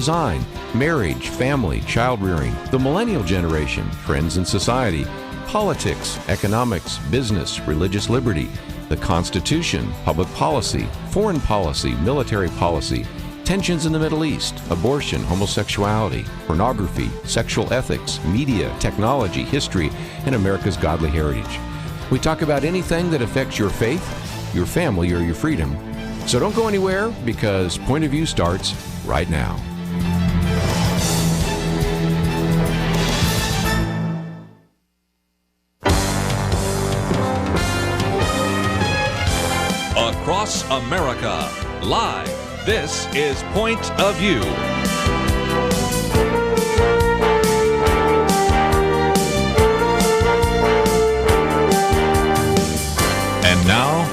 design, marriage, family, child-rearing, the millennial generation, trends in society, politics, economics, business, religious liberty, the Constitution, public policy, foreign policy, military policy, tensions in the Middle East, abortion, homosexuality, pornography, sexual ethics, media, technology, history, and America's godly heritage. We talk about anything that affects your faith, your family, or your freedom. So don't go anywhere, because Point of View starts right now. Across America, live, this is Point of View. And now,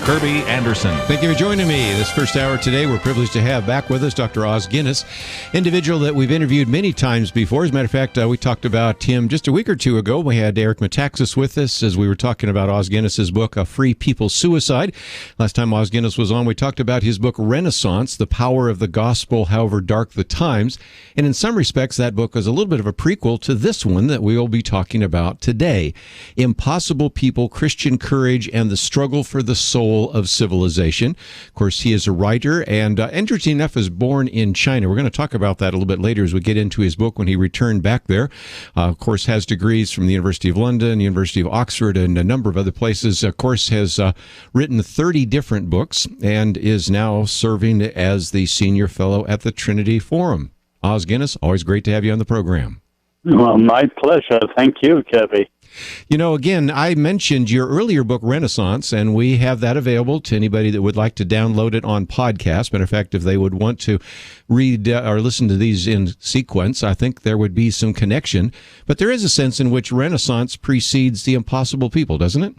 Kerby Anderson. Thank you for joining me this first hour today. We're privileged to have back with us Dr. Os Guinness, individual that we've interviewed many times before. As a matter of fact, we talked about him just a week or two ago. We had Eric Metaxas with us as we were talking about Os Guinness's book, A Free People's Suicide. Last time Os Guinness was on, we talked about his book, Renaissance, The Power of the Gospel, However Dark the Times. And in some respects, that book is a little bit of a prequel to this one that we will be talking about today. Impossible People, Christian Courage, and the Struggle for the Soul of Civilization. Of course, he is a writer, and interesting enough, is born in China. We're going to talk about that a little bit later as we get into his book when he returned back there. Of course, has degrees from the University of London, University of Oxford, and a number of other places. Of course, has written 30 different books and is now serving as the senior fellow at the Trinity Forum. Os Guinness, always great to have you on the program. Well, my pleasure. Thank you, Kerby. You know, again, I mentioned your earlier book, Renaissance, and we have that available to anybody that would like to download it on podcast. Matter of fact, if they would want to read or listen to these in sequence, I think there would be some connection. But there is a sense in which Renaissance precedes The Impossible People, doesn't it?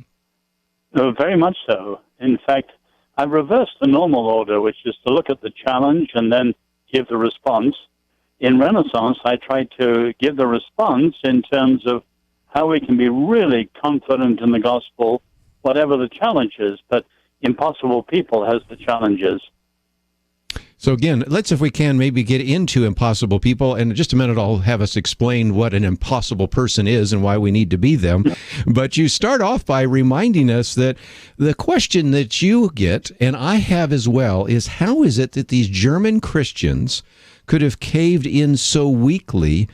Very much so. In fact, I've reversed the normal order, which is to look at the challenge and then give the response. In Renaissance, I try to give the response in terms of how we can be really confident in the gospel, whatever the challenge is. But Impossible People has the challenges. So again, let's, if we can, maybe get into Impossible People. And in just a minute, I'll have us explain what an impossible person is and why we need to be them. But you start off by reminding us that the question that you get, and I have as well, is how is it that these German Christians could have caved in so weakly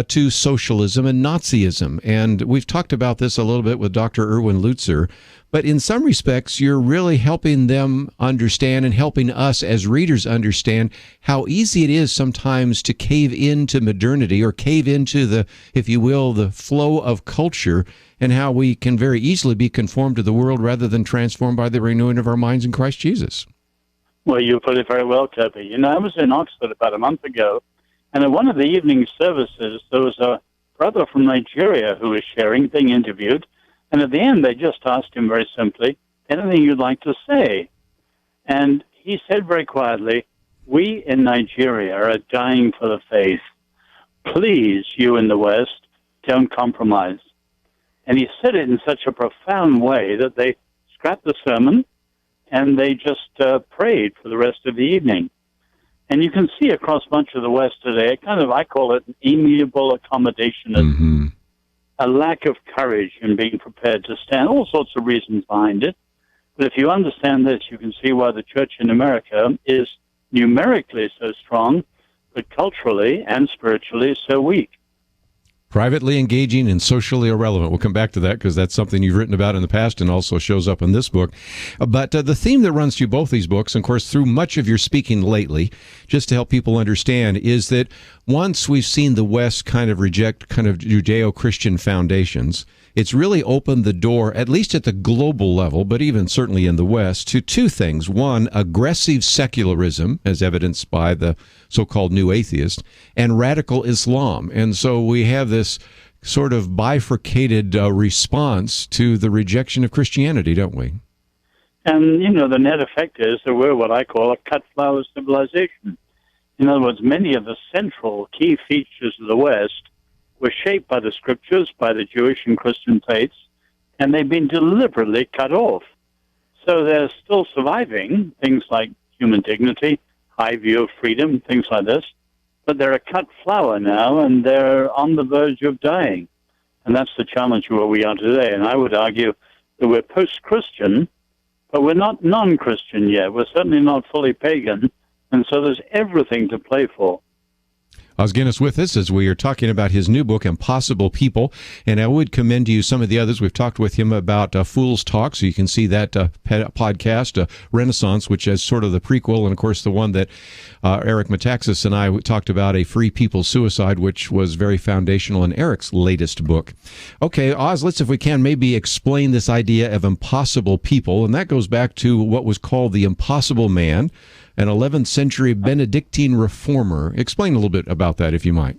to socialism and Nazism? And we've talked about this a little bit with Dr. Erwin Lutzer, but in some respects, you're really helping them understand and helping us as readers understand how easy it is sometimes to cave into modernity or cave into the, if you will, the flow of culture, and how we can very easily be conformed to the world rather than transformed by the renewing of our minds in Christ Jesus. Well, you put it very well, Kerby. You know, I was in Oxford about a month ago, and at one of the evening services, there was a brother from Nigeria who was sharing, being interviewed. And at the end, they just asked him very simply, anything you'd like to say? And he said very quietly, we in Nigeria are dying for the faith. Please, you in the West, don't compromise. And he said it in such a profound way that they scrapped the sermon and they just prayed for the rest of the evening. And you can see across much of the West today, I call it an amiable accommodationism, a lack of courage in being prepared to stand, all sorts of reasons behind it. But if you understand this, you can see why the church in America is numerically so strong, but culturally and spiritually so weak. Privately engaging and socially irrelevant. We'll come back to that because that's something you've written about in the past and also shows up in this book. But the theme that runs through both these books, and of course through much of your speaking lately, just to help people understand, is that once we've seen the West kind of reject kind of Judeo-Christian foundations, it's really opened the door, at least at the global level, but even certainly in the West, to two things. One, aggressive secularism, as evidenced by the so-called new atheist, and radical Islam. And so we have this sort of bifurcated response to the rejection of Christianity, don't we? And, you know, the net effect is that we're what I call a cut-flower civilization. In other words, many of the central key features of the West were shaped by the scriptures, by the Jewish and Christian faiths, and they've been deliberately cut off. So they're still surviving things like human dignity, high view of freedom, things like this, but they're a cut flower now, and they're on the verge of dying. And that's the challenge where we are today. And I would argue that we're post-Christian, but we're not non-Christian yet. We're certainly not fully pagan, and so there's everything to play for. Oz Guinness with us as we are talking about his new book, Impossible People. And I would commend to you some of the others. We've talked with him about Fool's Talk, so you can see that podcast, Renaissance, which is sort of the prequel, and, of course, the one that Eric Metaxas and I talked about, A Free People's Suicide, which was very foundational in Eric's latest book. Okay, Oz, let's, if we can, maybe explain this idea of impossible people, and that goes back to what was called the Impossible Man, an 11th century Benedictine reformer. Explain a little bit about that, if you might.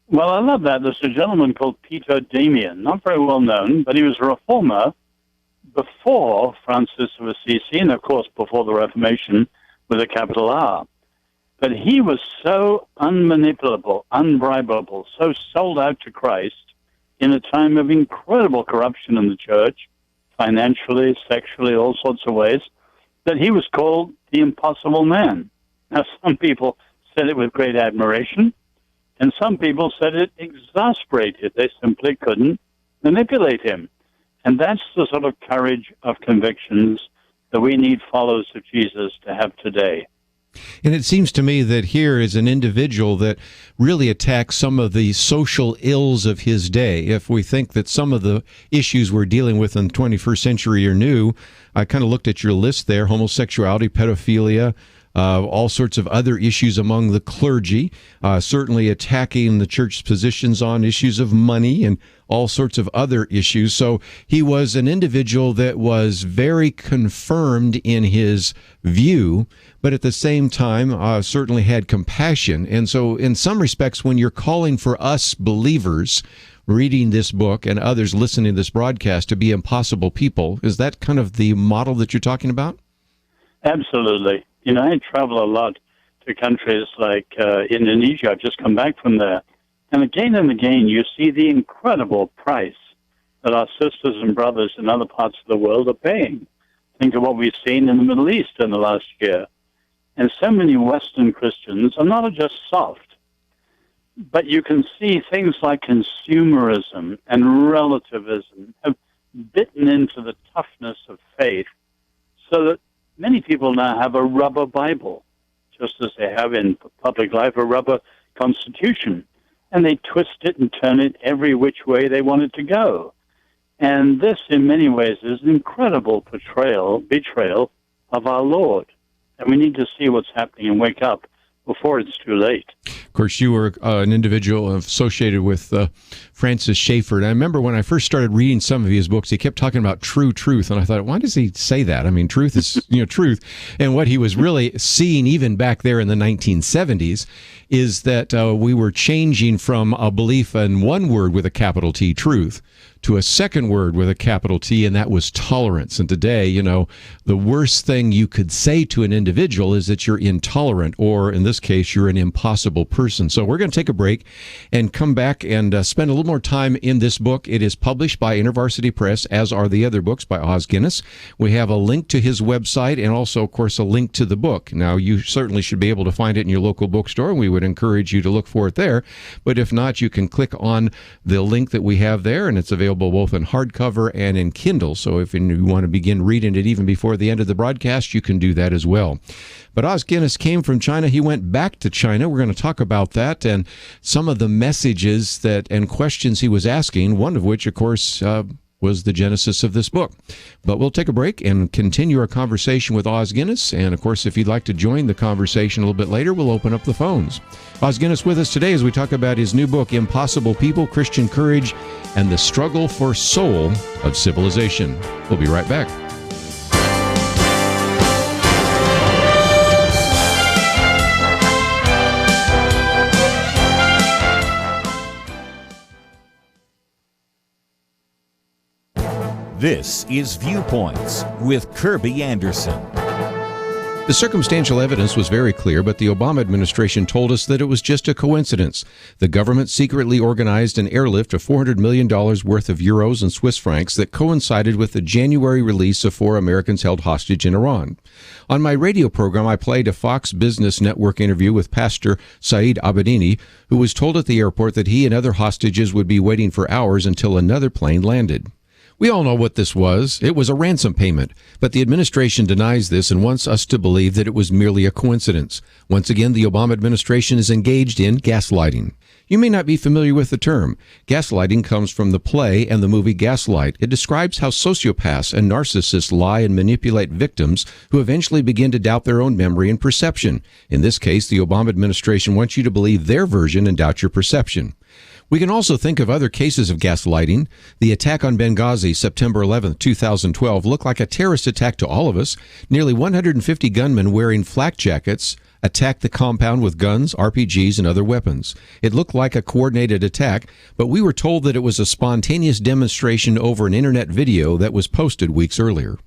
Well, I love that. There's a gentleman called Peter Damian, not very well known, but he was a reformer before Francis of Assisi, and of course before the Reformation with a capital R. But he was so unmanipulable, unbribable, so sold out to Christ in a time of incredible corruption in the church, financially, sexually, all sorts of ways, that he was called the Impossible Man. Now, some people said it with great admiration, and some people said it exasperated. They simply couldn't manipulate him. And that's the sort of courage of convictions that we need followers of Jesus to have today. And it seems to me that here is an individual that really attacks some of the social ills of his day. If we think that some of the issues we're dealing with in the 21st century are new, I kind of looked at your list there: homosexuality, pedophilia, all sorts of other issues among the clergy, certainly attacking the church's positions on issues of money and all sorts of other issues. So he was an individual that was very confirmed in his view, but at the same time certainly had compassion. And so in some respects, when you're calling for us believers reading this book and others listening to this broadcast to be impossible people, is that kind of the model that you're talking about? Absolutely. You know, I travel a lot to countries like Indonesia. I've just come back from there. And again, you see the incredible price that our sisters and brothers in other parts of the world are paying. Think of what we've seen in the Middle East in the last year. And so many Western Christians are not just soft, but you can see things like consumerism and relativism have bitten into the toughness of faith, so that many people now have a rubber Bible, just as they have in public life a rubber constitution, and they twist it and turn it every which way they want it to go. And this, in many ways, is an incredible betrayal of our Lord. And we need to see what's happening and wake up before it's too late. Of course, you were an individual associated with Francis Schaeffer. And I remember when I first started reading some of his books, he kept talking about true truth. And I thought, why does he say that? I mean, truth is, truth. And what he was really seeing even back there in the 1970s is that we were changing from a belief in one word with a capital T, truth, to a second word with a capital T, and that was tolerance. And today, the worst thing you could say to an individual is that you're intolerant, or in this case, you're an impossible person. So we're going to take a break and come back and spend a little more time in this book. It is published by InterVarsity Press, as are the other books by Oz Guinness. We have a link to his website and also, of course, a link to the book. Now, you certainly should be able to find it in your local bookstore, and we would encourage you to look for it there. But if not, you can click on the link that we have there, and it's available both in hardcover and in Kindle. So if you want to begin reading it even before the end of the broadcast, you can do that as well. But Oz Guinness came from China. He went back to China. We're going to talk about that and some of the messages and questions he was asking, one of which, of course, was the genesis of this book. But we'll take a break and continue our conversation with Oz Guinness. And, of course, if you'd like to join the conversation a little bit later, we'll open up the phones. Oz Guinness with us today as we talk about his new book, Impossible People, Christian Courage, and the Struggle for Soul of Civilization. We'll be right back. This is Viewpoints with Kerby Anderson. The circumstantial evidence was very clear, but the Obama administration told us that it was just a coincidence. The government secretly organized an airlift of $400 million worth of euros and Swiss francs that coincided with the January release of 4 Americans held hostage in Iran. On my radio program, I played a Fox Business Network interview with Pastor Saeed Abedini, who was told at the airport that he and other hostages would be waiting for hours until another plane landed. We all know what this was. It was a ransom payment, but the administration denies this and wants us to believe that it was merely a coincidence. Once again, the Obama administration is engaged in gaslighting. You may not be familiar with the term. Gaslighting comes from the play and the movie Gaslight. It describes how sociopaths and narcissists lie and manipulate victims who eventually begin to doubt their own memory and perception. In this case, the Obama administration wants you to believe their version and doubt your perception. We can also think of other cases of gaslighting. The attack on Benghazi, September 11, 2012, looked like a terrorist attack to all of us. Nearly 150 gunmen wearing flak jackets attacked the compound with guns, RPGs, and other weapons. It looked like a coordinated attack, but we were told that it was a spontaneous demonstration over an internet video that was posted weeks earlier.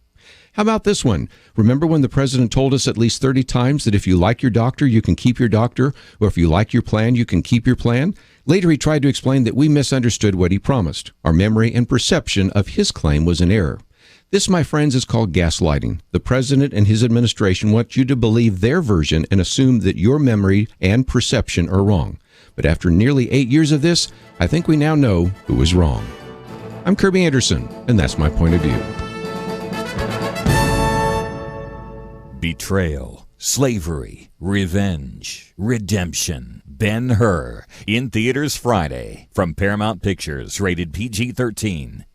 How about this one? Remember when the president told us at least 30 times that if you like your doctor, you can keep your doctor, or if you like your plan, you can keep your plan? Later, he tried to explain that we misunderstood what he promised. Our memory and perception of his claim was in error. This, my friends, is called gaslighting. The president and his administration want you to believe their version and assume that your memory and perception are wrong. But after nearly 8 years of this, I think we now know who was wrong. I'm Kerby Anderson, and that's my point of view. Betrayal, slavery, revenge, redemption. Ben-Hur, in theaters Friday, from Paramount Pictures, rated PG-13.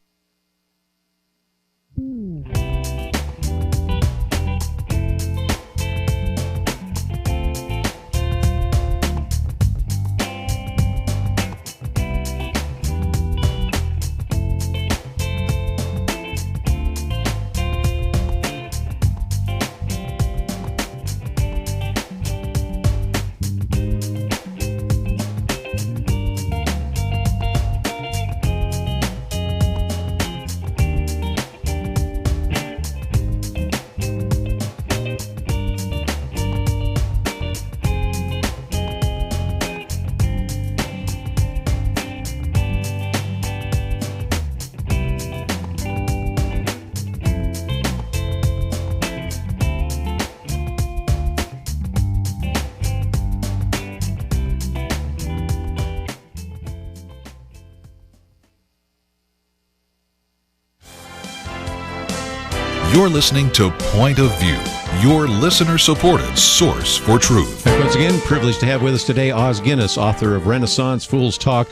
You're listening to Point of View, your listener-supported source for truth. Once again, privileged to have with us today Os Guinness, author of Renaissance, Fools Talk,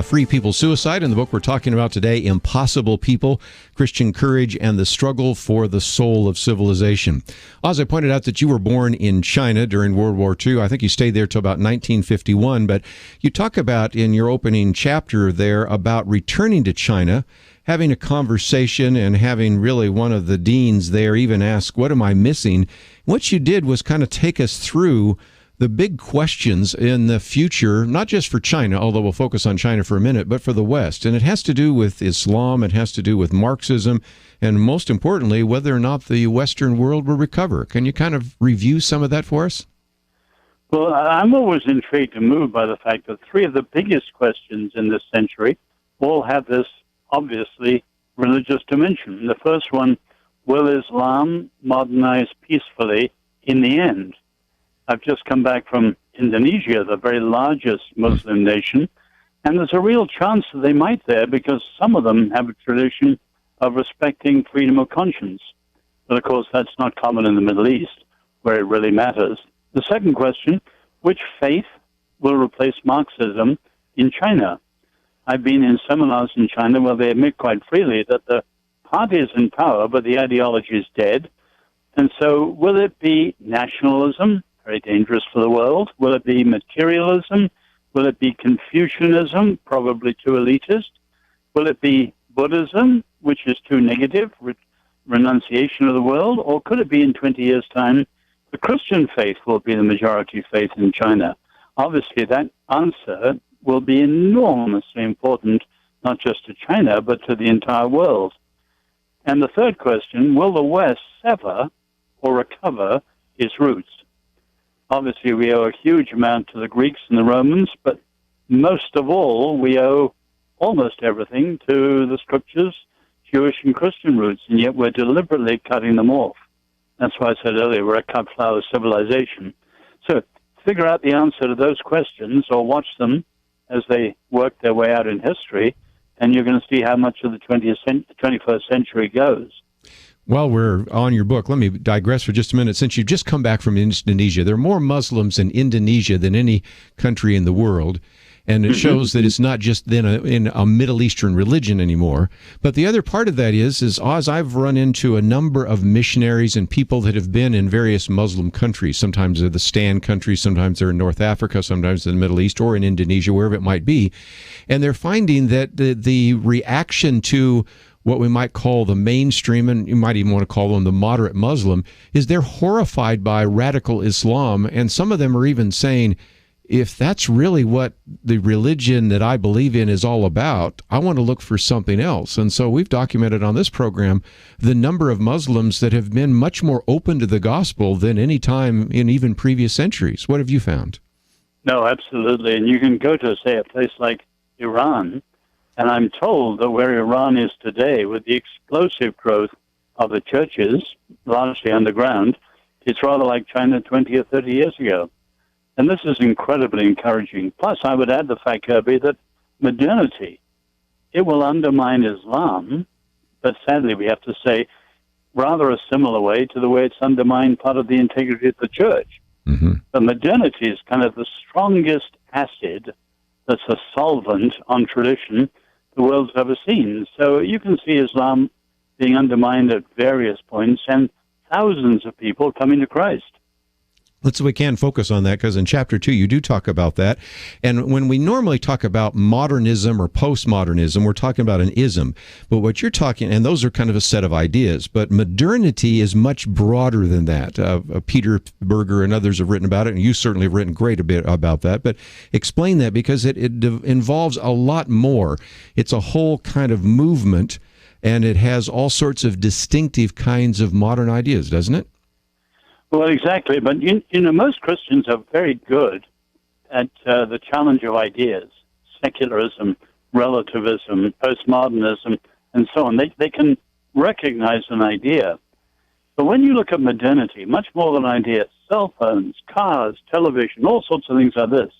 Free People Suicide, and the book we're talking about today, Impossible People, Christian Courage and the Struggle for the Soul of Civilization. Oz, I pointed out that you were born in China during World War II. I think you stayed there till about 1951, but you talk about in your opening chapter there about returning to China, having a conversation and having really one of the deans there even ask, what am I missing? What you did was kind of take us through the big questions in the future, not just for China, although we'll focus on China for a minute, but for the West. And it has to do with Islam, it has to do with Marxism, and most importantly, whether or not the Western world will recover. Can you kind of review some of that for us? Well, I'm always intrigued and moved by the fact that 3 of the biggest questions in this century all have this obviously religious dimension. The first one, will Islam modernize peacefully in the end? I've just come back from Indonesia, the very largest Muslim nation, and there's a real chance that they might there because some of them have a tradition of respecting freedom of conscience. But of course, that's not common in the Middle East, where it really matters. The second question, which faith will replace Marxism in China? I've been in seminars in China where they admit quite freely that the party is in power, but the ideology is dead. And so will it be nationalism, very dangerous for the world? Will it be materialism? Will it be Confucianism, probably too elitist? Will it be Buddhism, which is too negative, renunciation of the world? Or could it be in 20 years' time, the Christian faith will be the majority faith in China? Obviously, that answer will be enormously important, not just to China, but to the entire world. And the third question, will the West sever or recover its roots. Obviously, we owe a huge amount to the Greeks and the Romans, but most of all, we owe almost everything to the scriptures, Jewish and Christian roots, and yet we're deliberately cutting them off. That's why I said earlier, we're a cut flower civilization. So figure out the answer to those questions or watch them as they work their way out in history, and you're going to see how much of the 21st century goes. While we're on your book, let me digress for just a minute. Since you've just come back from Indonesia, there are more Muslims in Indonesia than any country in the world. And it shows that it's not just then in a Middle Eastern religion anymore. But the other part of that is Oz, I've run into a number of missionaries and people that have been in various Muslim countries. Sometimes they're the Stan countries, sometimes they're in North Africa, sometimes in the Middle East or in Indonesia, wherever it might be. And they're finding that the reaction to what we might call the mainstream, and you might even want to call them the moderate Muslim, is they're horrified by radical Islam. And some of them are even saying, if that's really what the religion that I believe in is all about, I want to look for something else. And so we've documented on this program the number of Muslims that have been much more open to the gospel than any time in even previous centuries. What have you found? No, absolutely. And you can go to, say, a place like Iran, and I'm told that where Iran is today, with the explosive growth of the churches, largely underground, it's rather like China 20 or 30 years ago. And this is incredibly encouraging. Plus, I would add the fact, Kerby, that modernity, it will undermine Islam, but sadly we have to say, rather a similar way to the way it's undermined part of the integrity of the church. Mm-hmm. But modernity is kind of the strongest acid that's a solvent on tradition the world's ever seen. So you can see Islam being undermined at various points and thousands of people coming to Christ. We can focus on that because in Chapter 2 you do talk about that. And when we normally talk about modernism or postmodernism, we're talking about an ism. But what you're talking, and those are kind of a set of ideas, but modernity is much broader than that. Peter Berger and others have written about it, and you certainly have written great a bit about that. But explain that, because it involves a lot more. It's a whole kind of movement, and it has all sorts of distinctive kinds of modern ideas, doesn't it? Well, exactly. But, you know, most Christians are very good at the challenge of ideas, secularism, relativism, postmodernism, and so on. They can recognize an idea. But when you look at modernity, much more than an idea, cell phones, cars, television, all sorts of things like this,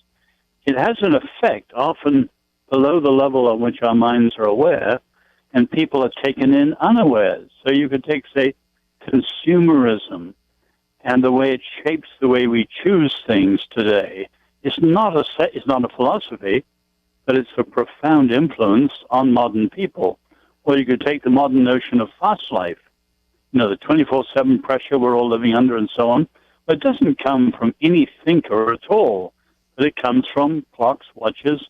it has an effect often below the level at which our minds are aware, and people are taken in unawares. So you could take, say, consumerism, and the way it shapes the way we choose things today. It's not a philosophy, but it's a profound influence on modern people. Or you could take the modern notion of fast life, you know, the 24/7 pressure we're all living under and so on. But it doesn't come from any thinker at all, but it comes from clocks, watches,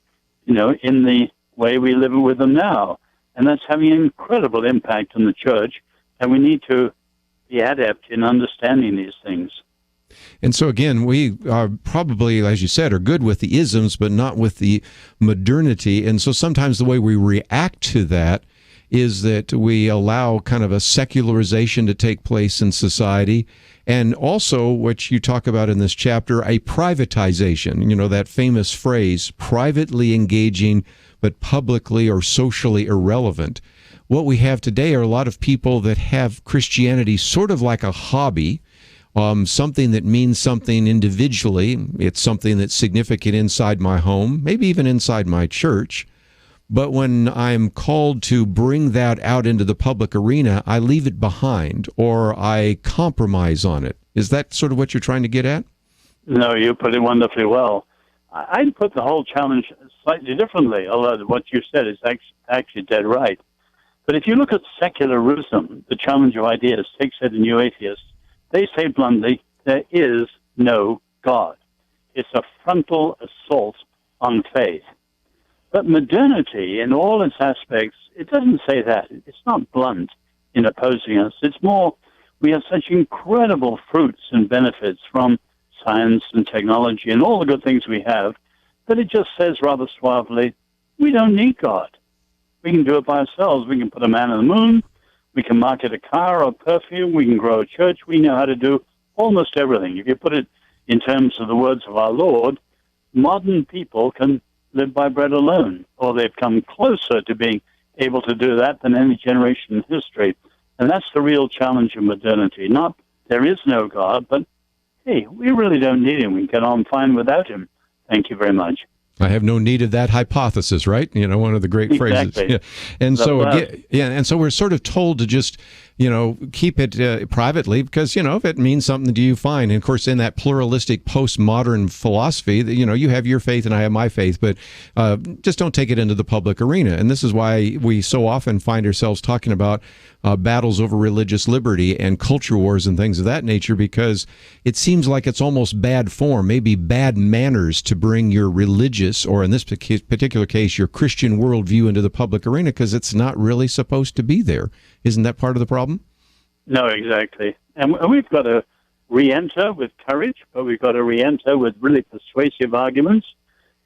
you know, in the way we live with them now. And that's having an incredible impact on the church, and we need to be adept in understanding these things. And so again, we are probably, as you said, are good with the isms, but not with the modernity. And so sometimes the way we react to that is that we allow kind of a secularization to take place in society. And also, what you talk about in this chapter, a privatization, you know, that famous phrase, privately engaging, but publicly or socially irrelevant. What we have today are a lot of people that have Christianity sort of like a hobby, something that means something individually. It's something that's significant inside my home, maybe even inside my church. But when I'm called to bring that out into the public arena, I leave it behind or I compromise on it. Is that sort of what you're trying to get at? No, you put it wonderfully well. I'd put the whole challenge slightly differently, although what you said is actually dead right. But if you look at secularism, the challenge of ideas, take said the new atheists, they say bluntly, there is no God. It's a frontal assault on faith. But modernity, in all its aspects, it doesn't say that. It's not blunt in opposing us. It's more, we have such incredible fruits and benefits from science and technology and all the good things we have, that it just says rather suavely, we don't need God. We can do it by ourselves. We can put a man on the moon. We can market a car or perfume. We can grow a church. We know how to do almost everything. If you put it in terms of the words of our Lord, modern people can live by bread alone, or they've come closer to being able to do that than any generation in history. And that's the real challenge of modernity. Not there is no God, but, hey, we really don't need him. We can get on fine without him. Thank you very much. I have no need of that hypothesis, right? You know, one of the great phrases. Yeah. And so, and so we're sort of told to just, keep it privately because, if it means something to you, fine. And of course, in that pluralistic postmodern philosophy, that you have your faith and I have my faith, but just don't take it into the public arena. And this is why we so often find ourselves talking about battles over religious liberty and culture wars and things of that nature, because it seems like it's almost bad form, maybe bad manners to bring your religious, or in this particular case, your Christian worldview into the public arena because it's not really supposed to be there. Isn't that part of the problem? No, exactly. And we've got to re-enter with courage, but we've got to re-enter with really persuasive arguments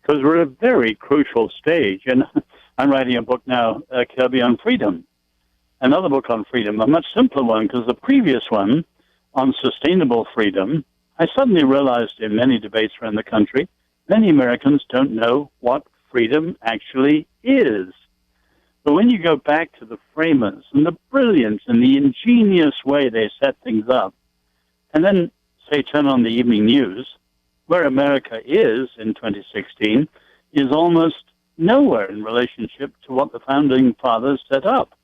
because we're at a very crucial stage. And I'm writing a book now, Kerby, on freedom. Another book on freedom, a much simpler one, because the previous one on sustainable freedom, I suddenly realized in many debates around the country, many Americans don't know what freedom actually is. But when you go back to the framers and the brilliance and the ingenious way they set things up, and then, say, turn on the evening news, where America is in 2016 is almost nowhere in relationship to what the founding fathers set up.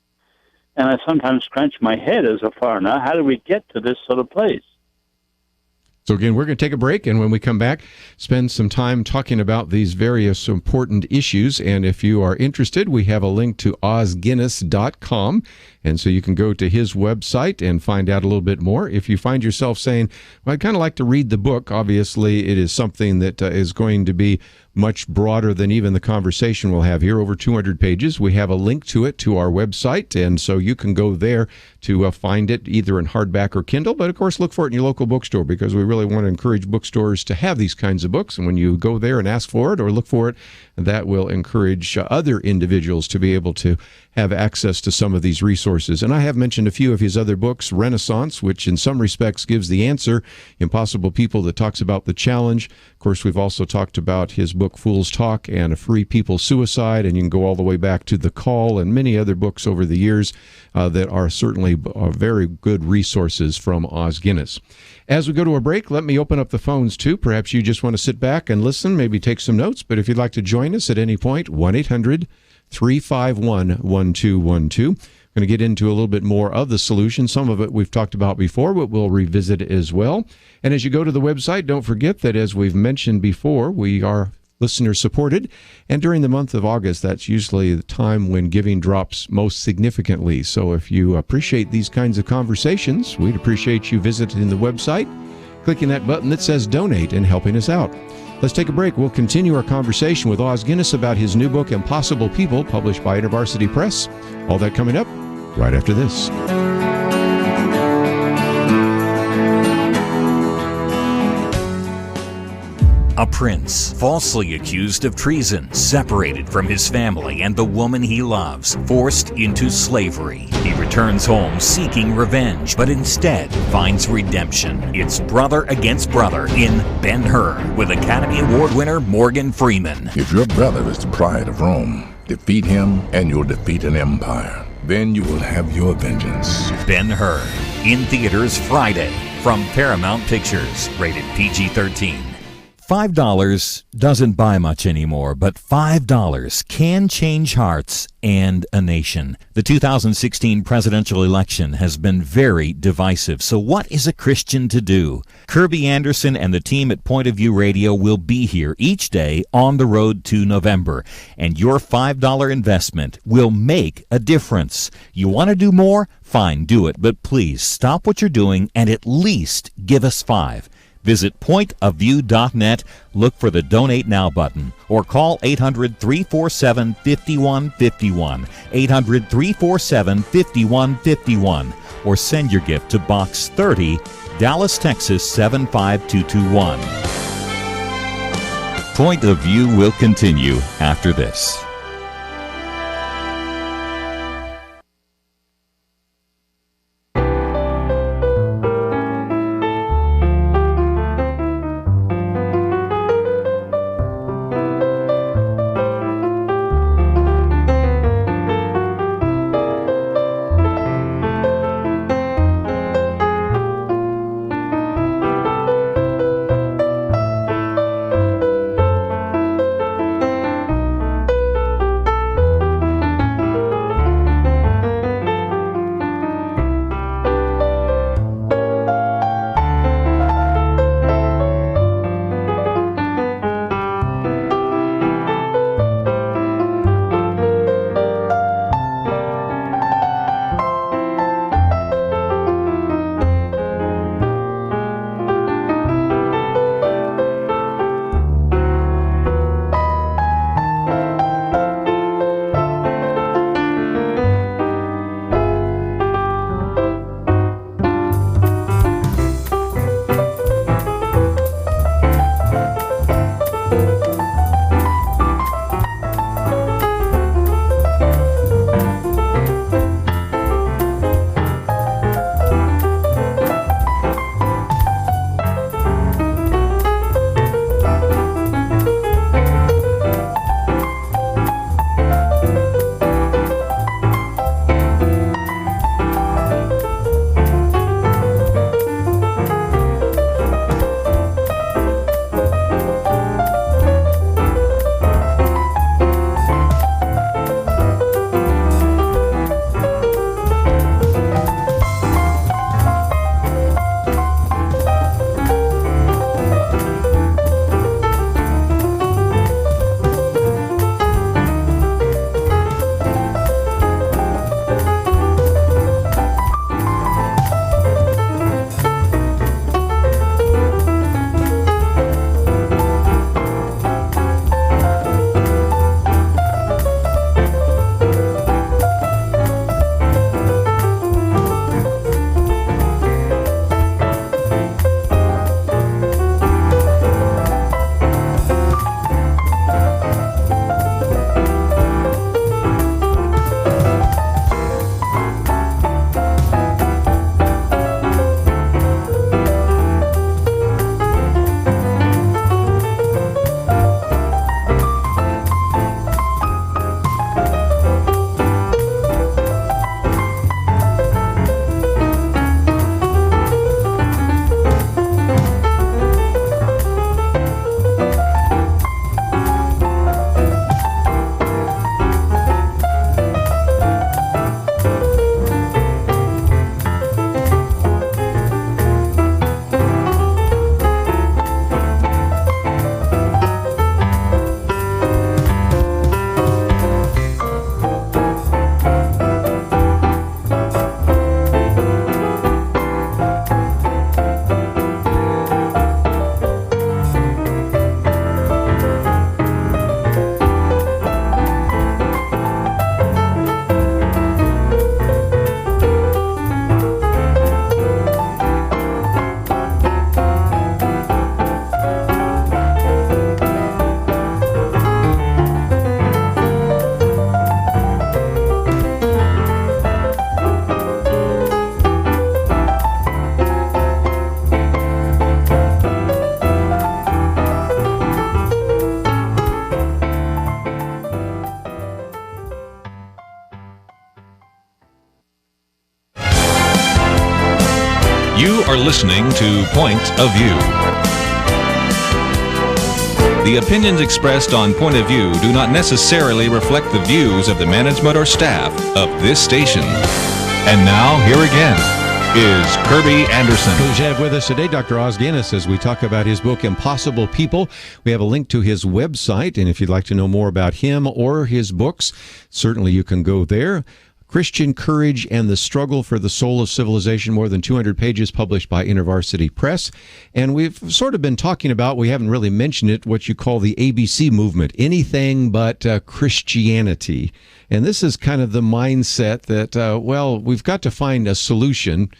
And I sometimes scratch my head as a foreigner, how do we get to this sort of place? So again, we're going to take a break, and when we come back, spend some time talking about these various important issues. And if you are interested, we have a link to OzGuinness.com, and so you can go to his website and find out a little bit more. If you find yourself saying, well, I'd kind of like to read the book, obviously it is something that is going to be much broader than even the conversation we'll have here, over 200 pages. We have a link to it to our website, and so you can go there to find it either in hardback or Kindle, but of course look for it in your local bookstore because we really want to encourage bookstores to have these kinds of books, and when you go there and ask for it or look for it, that will encourage other individuals to be able to have access to some of these resources. And I have mentioned a few of his other books, Renaissance, which in some respects gives the answer, Impossible People, that talks about the challenge. Of course, we've also talked about his book, Fool's Talk, and Free People Suicide, and you can go all the way back to The Call and many other books over the years that are certainly very good resources from Os Guinness. As we go to a break, let me open up the phones too. Perhaps you just want to sit back and listen, maybe take some notes, but if you'd like to join us at any point, 1-800-351-1212. We're going to get into a little bit more of the solution. Some of it we've talked about before, but we'll revisit as well. And as you go to the website, don't forget that, as we've mentioned before, we are listener supported, and during the month of August, that's usually the time when giving drops most significantly. So if you appreciate these kinds of conversations, we'd appreciate you visiting the website, clicking that button that says donate, and helping us out. Let's take a break. We'll continue our conversation with Os Guinness about his new book, Impossible People, published by InterVarsity Press. All that coming up right after this. A prince, falsely accused of treason, separated from his family and the woman he loves, forced into slavery. He returns home seeking revenge, but instead finds redemption. It's brother against brother in Ben-Hur, with Academy Award winner Morgan Freeman. If your brother is the pride of Rome, defeat him and you'll defeat an empire. Then you will have your vengeance. Ben-Hur, in theaters Friday, from Paramount Pictures, rated PG-13. $5 doesn't buy much anymore, but $5 can change hearts and a nation. The 2016 presidential election has been very divisive, so what is a Christian to do? Kerby Anderson and the team at Point of View Radio will be here each day on the road to November, and your $5 investment will make a difference. You want to do more? Fine, do it, but please stop what you're doing and at least give us $5. Visit pointofview.net, look for the Donate Now button, or call 800-347-5151, 800-347-5151, or send your gift to Box 30, Dallas, Texas 75221. Point of View will continue after this. listening to Point of View. The opinions expressed on Point of View do not necessarily reflect the views of the management or staff of this station. And now, here again is Kerby Anderson. Pleased to have with us today Dr. Os Guinness as we talk about his book, Impossible People. We have a link to his website, and if you'd like to know more about him or his books, certainly you can go there. Christian Courage and the Struggle for the Soul of Civilization, more than 200 pages, published by InterVarsity Press. And we've sort of been talking about, we haven't really mentioned it, what you call the ABC movement, anything but Christianity. And this is kind of the mindset that, well, we've got to find a solution,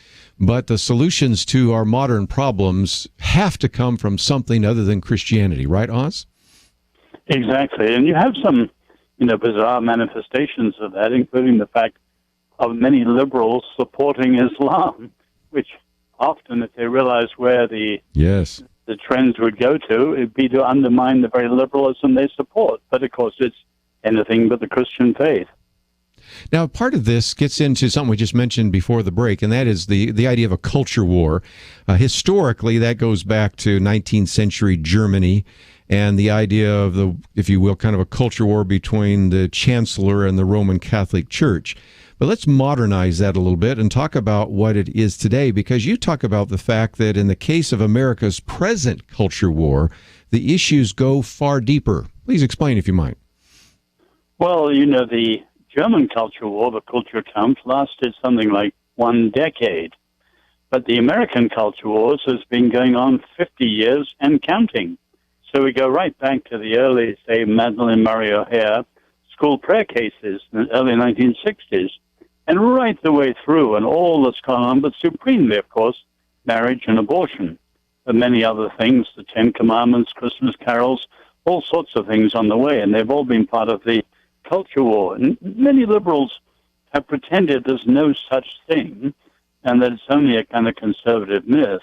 but the solutions to our modern problems have to come from something other than Christianity, right, Oz? Exactly. And you have some bizarre manifestations of that, including the fact of many liberals supporting Islam, which often, if they realize where the trends would go to, it'd be to undermine the very liberalism they support. But, of course, it's anything but the Christian faith. Now, part of this gets into something we just mentioned before the break, and that is the idea of a culture war. Historically, that goes back to 19th century Germany, and the idea of the, if you will, kind of a culture war between the chancellor and the Roman Catholic Church. But let's modernize that a little bit and talk about what it is today, because you talk about the fact that in the case of America's present culture war, the issues go far deeper. Please explain, if you might. Well, the German culture war, the Kulturkampf, lasted something like 1 decade. But the American culture wars has been going on 50 years and counting. So we go right back to the early, say, Madeleine Murray O'Hair school prayer cases in the early 1960s, and right the way through, and all that's gone on, but supremely, of course, marriage and abortion, and many other things, the Ten Commandments, Christmas carols, all sorts of things on the way, and they've all been part of the culture war. And many liberals have pretended there's no such thing, and that it's only a kind of conservative myth.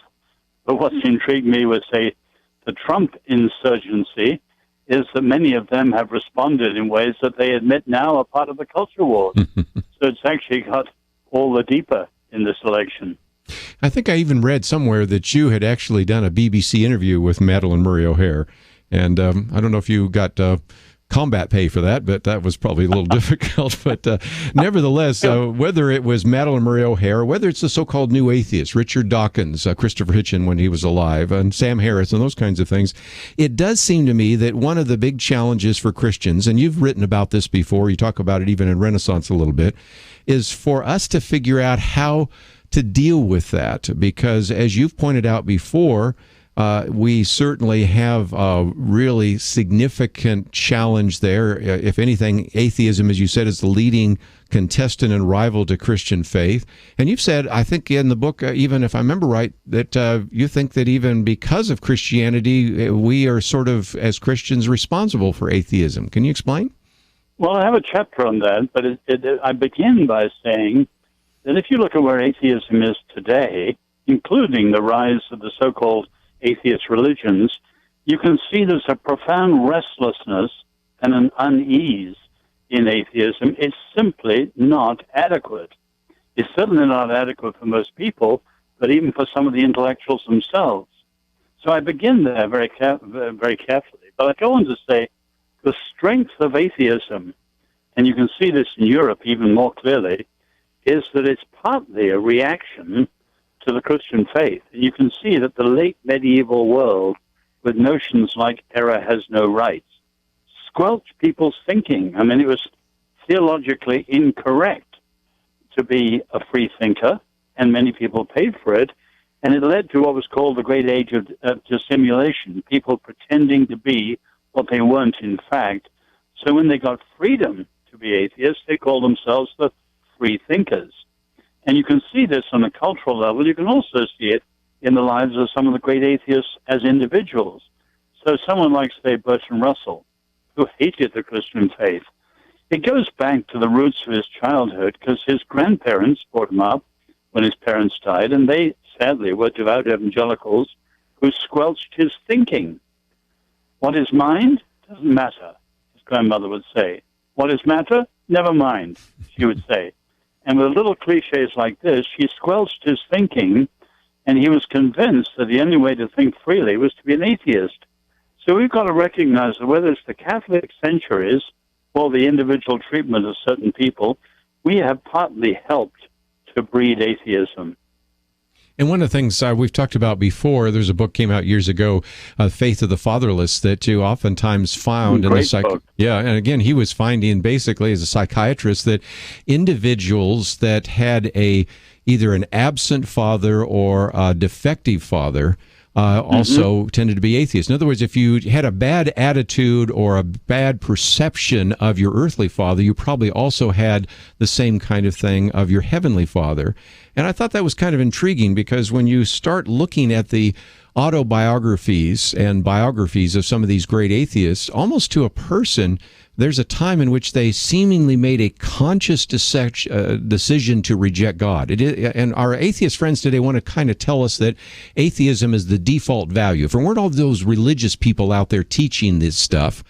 But what's intrigued me with, say, the Trump insurgency is that many of them have responded in ways that they admit now are part of the culture war. So it's actually got all the deeper in this election. I think I even read somewhere that you had actually done a BBC interview with Madeleine Murray O'Hair, and I don't know if you got combat pay for that, but that was probably a little difficult. But nevertheless, whether it was Madeleine Murray O'Hair, whether it's the so-called new atheists, Richard Dawkins, Christopher Hitchens when he was alive, and Sam Harris, and those kinds of things, it does seem to me that one of the big challenges for Christians, and you've written about this before, you talk about it even in Renaissance a little bit, is for us to figure out how to deal with that. Because as you've pointed out before, we certainly have a really significant challenge there. If anything, atheism, as you said, is the leading contestant and rival to Christian faith. And you've said, I think in the book, even if I remember right, that you think that even because of Christianity, we are sort of, as Christians, responsible for atheism. Can you explain? Well, I have a chapter on that, but I begin by saying that if you look at where atheism is today, including the rise of the so-called atheist religions, you can see there's a profound restlessness and an unease in atheism. It's simply not adequate. It's certainly not adequate for most people, but even for some of the intellectuals themselves. So I begin there very carefully. But I go on to say the strength of atheism, and you can see this in Europe even more clearly, is that it's partly a reaction to the Christian faith. And you can see that the late medieval world, with notions like error has no rights, squelched people's thinking. I mean, it was theologically incorrect to be a free thinker, and many people paid for it, and it led to what was called the Great Age of dissimulation, people pretending to be what they weren't in fact. So when they got freedom to be atheists, they called themselves the free thinkers. And you can see this on a cultural level. You can also see it in the lives of some of the great atheists as individuals. So someone like, say, Bertrand Russell, who hated the Christian faith, it goes back to the roots of his childhood because his grandparents brought him up when his parents died, and they, sadly, were devout evangelicals who squelched his thinking. What is mind? Doesn't matter, his grandmother would say. What is matter? Never mind, she would say. And with little cliches like this, she squelched his thinking And he was convinced that the only way to think freely was to be an atheist. So we've got to recognize that whether it's the Catholic centuries or the individual treatment of certain people, we have partly helped to breed atheism. And one of the things we've talked about before, there's a book came out years ago, Faith of the Fatherless, that you oftentimes found in the book. Yeah, and again, he was finding basically as a psychiatrist that individuals that had either an absent father or a defective father also tended to be atheists. In other words, if you had a bad attitude or a bad perception of your earthly father, you probably also had the same kind of thing of your heavenly father. And I thought that was kind of intriguing because when you start looking at the autobiographies and biographies of some of these great atheists, almost to a person, there's a time in which they seemingly made a conscious decision to reject God. And our atheist friends today want to kind of tell us that atheism is the default value. If there weren't all those religious people out there teaching this stuff,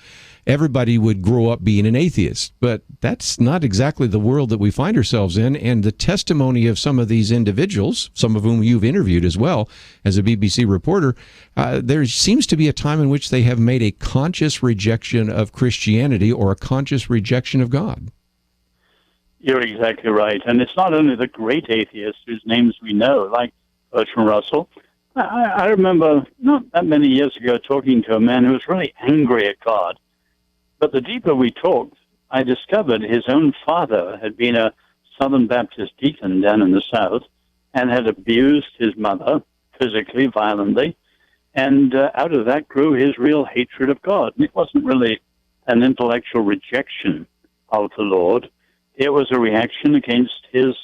everybody would grow up being an atheist. But that's not exactly the world that we find ourselves in. And the testimony of some of these individuals, some of whom you've interviewed as well as a BBC reporter, there seems to be a time in which they have made a conscious rejection of Christianity or a conscious rejection of God. You're exactly right. And it's not only the great atheists whose names we know, like Bertrand Russell. I remember not that many years ago talking to a man who was really angry at God. But the deeper we talked, I discovered his own father had been a Southern Baptist deacon down in the South and had abused his mother physically, violently. And out of that grew his real hatred of God. And it wasn't really an intellectual rejection of the Lord. It was a reaction against his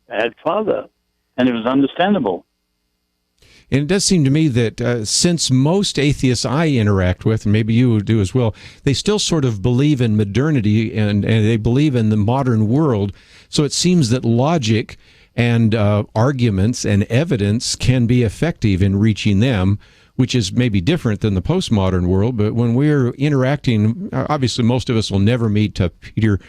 bad father. And it was understandable. And it does seem to me that since most atheists I interact with, and maybe you do as well, they still sort of believe in modernity and they believe in the modern world. So it seems that logic and arguments and evidence can be effective in reaching them, which is maybe different than the postmodern world. But when we're interacting, obviously most of us will never meet Peter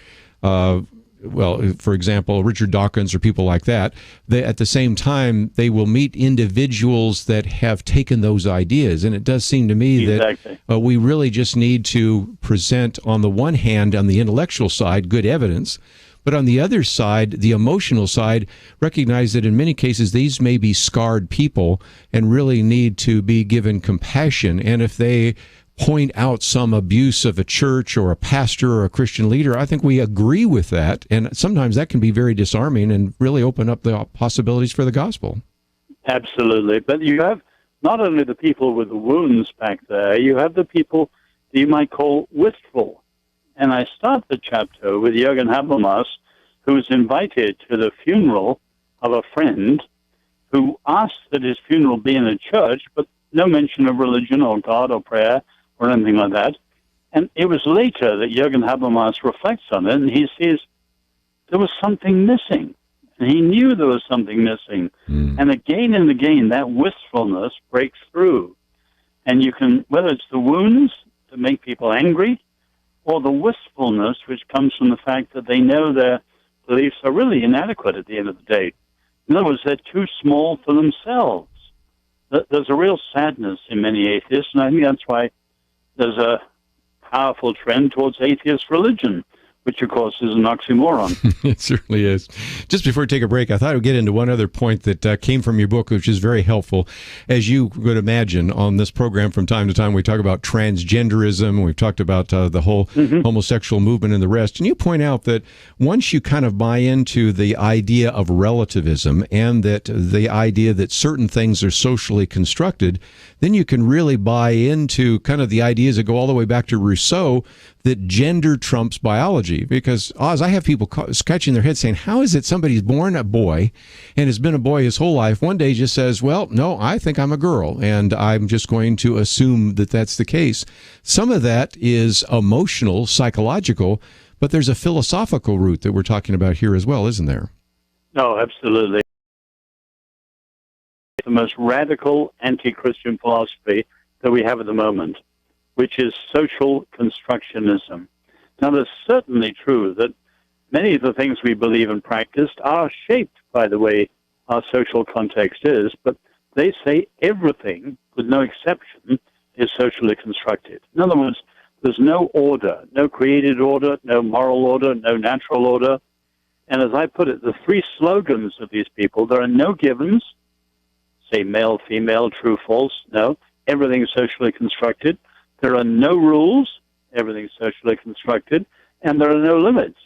for example, Richard Dawkins or people like that, at the same time, they will meet individuals that have taken those ideas. And it does seem to me that we really just need to present, on the one hand, on the intellectual side, good evidence, but on the other side, the emotional side, recognize that in many cases, these may be scarred people and really need to be given compassion. And if they point out some abuse of a church or a pastor or a Christian leader, I think we agree with that. And sometimes that can be very disarming and really open up the possibilities for the gospel. Absolutely. But you have not only the people with the wounds back there, you have the people that you might call wistful. And I start the chapter with Jürgen Habermas, who was invited to the funeral of a friend who asked that his funeral be in a church, but no mention of religion or God or prayer or anything like that. And it was later that Jürgen Habermas reflects on it, and he sees there was something missing. And he knew there was something missing. And again, that wistfulness breaks through. And you can, whether it's the wounds that make people angry, or the wistfulness which comes from the fact that they know their beliefs are really inadequate at the end of the day. In other words, they're too small for themselves. There's a real sadness in many atheists, and I think that's why there's a powerful trend towards atheist religion, which, of course, is an oxymoron. It certainly is. Just before we take a break, I thought I would get into one other point that came from your book, which is very helpful. As you would imagine, on this program from time to time, we talk about transgenderism. We've talked about the whole homosexual movement and the rest. And you point out that once you kind of buy into the idea of relativism and that the idea that certain things are socially constructed, then you can really buy into kind of the ideas that go all the way back to Rousseau, that gender trumps biology. Because, Oz, I have people scratching their heads saying, how is it somebody's born a boy and has been a boy his whole life, one day just says, well, no, I think I'm a girl, and I'm just going to assume that that's the case. Some of that is emotional, psychological, but there's a philosophical root that we're talking about here as well, isn't there? No, absolutely. The most radical anti-Christian philosophy that we have at the moment, which is social constructionism. Now, it's certainly true that many of the things we believe and practice are shaped by the way our social context is, but they say everything, with no exception, is socially constructed. In other words, there's no order, no created order, no moral order, no natural order. And as I put it, the three slogans of these people, there are no givens, say male, female, true, false, no. Everything is socially constructed. There are no rules. Everything is socially constructed. And there are no limits.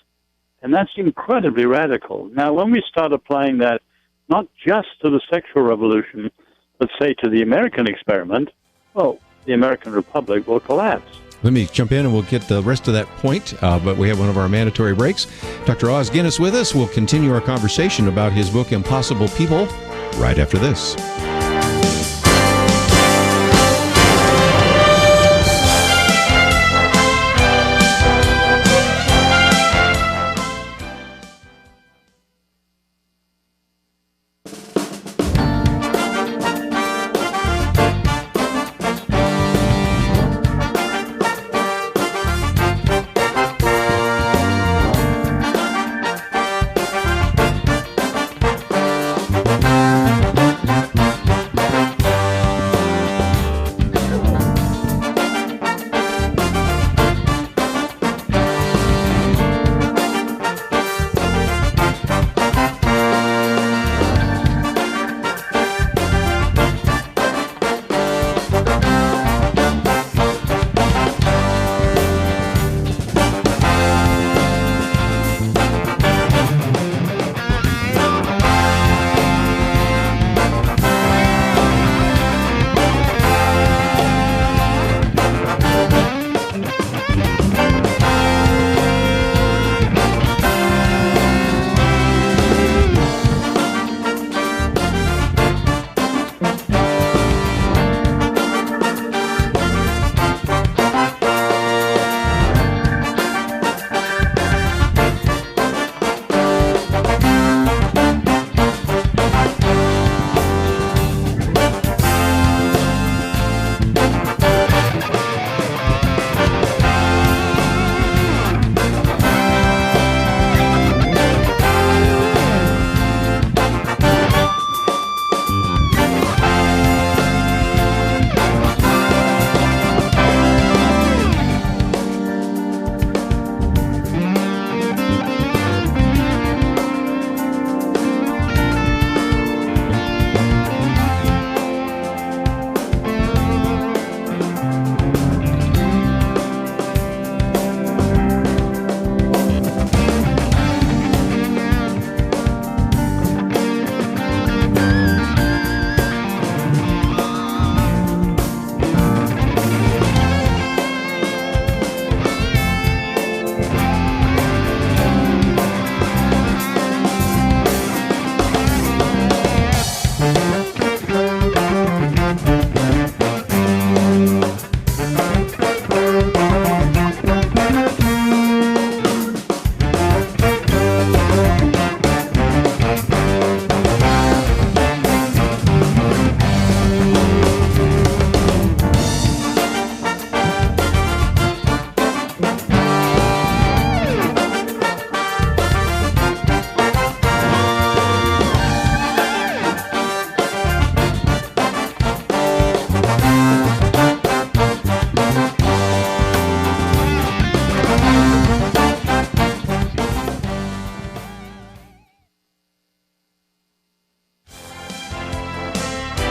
And that's incredibly radical. Now, when we start applying that, not just to the sexual revolution, but say to the American experiment, well, the American Republic will collapse. Let me jump in and we'll get the rest of that point, but we have one of our mandatory breaks. Dr. Os Guinness with us. We'll continue our conversation about his book, Impossible People, right after this.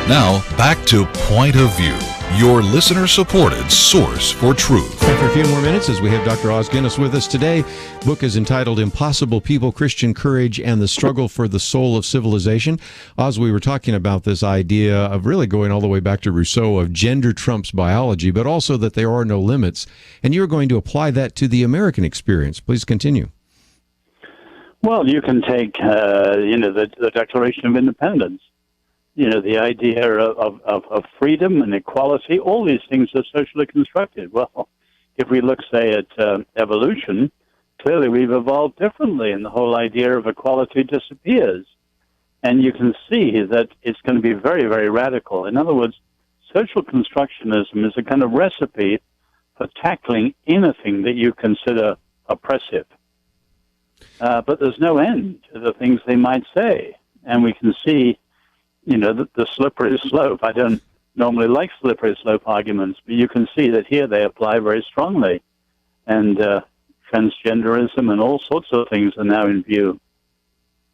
Now, back to Point of View, your listener-supported source for truth. Time for a few more minutes as we have Dr. Os Guinness with us today. The book is entitled Impossible People, Christian Courage, and the Struggle for the Soul of Civilization. Os, we were talking about this idea of really going all the way back to Rousseau of gender trumps biology, but also that there are no limits. And you're going to apply that to the American experience. Please continue. Well, you can take, the Declaration of Independence. The idea of freedom and equality, all these things are socially constructed. Well, if we look, say, at evolution, clearly we've evolved differently, and the whole idea of equality disappears. And you can see that it's going to be very, very radical. In other words, social constructionism is a kind of recipe for tackling anything that you consider oppressive. But there's no end to the things they might say. And we can see the slippery slope. I don't normally like slippery slope arguments, but you can see that here they apply very strongly. And transgenderism and all sorts of things are now in view.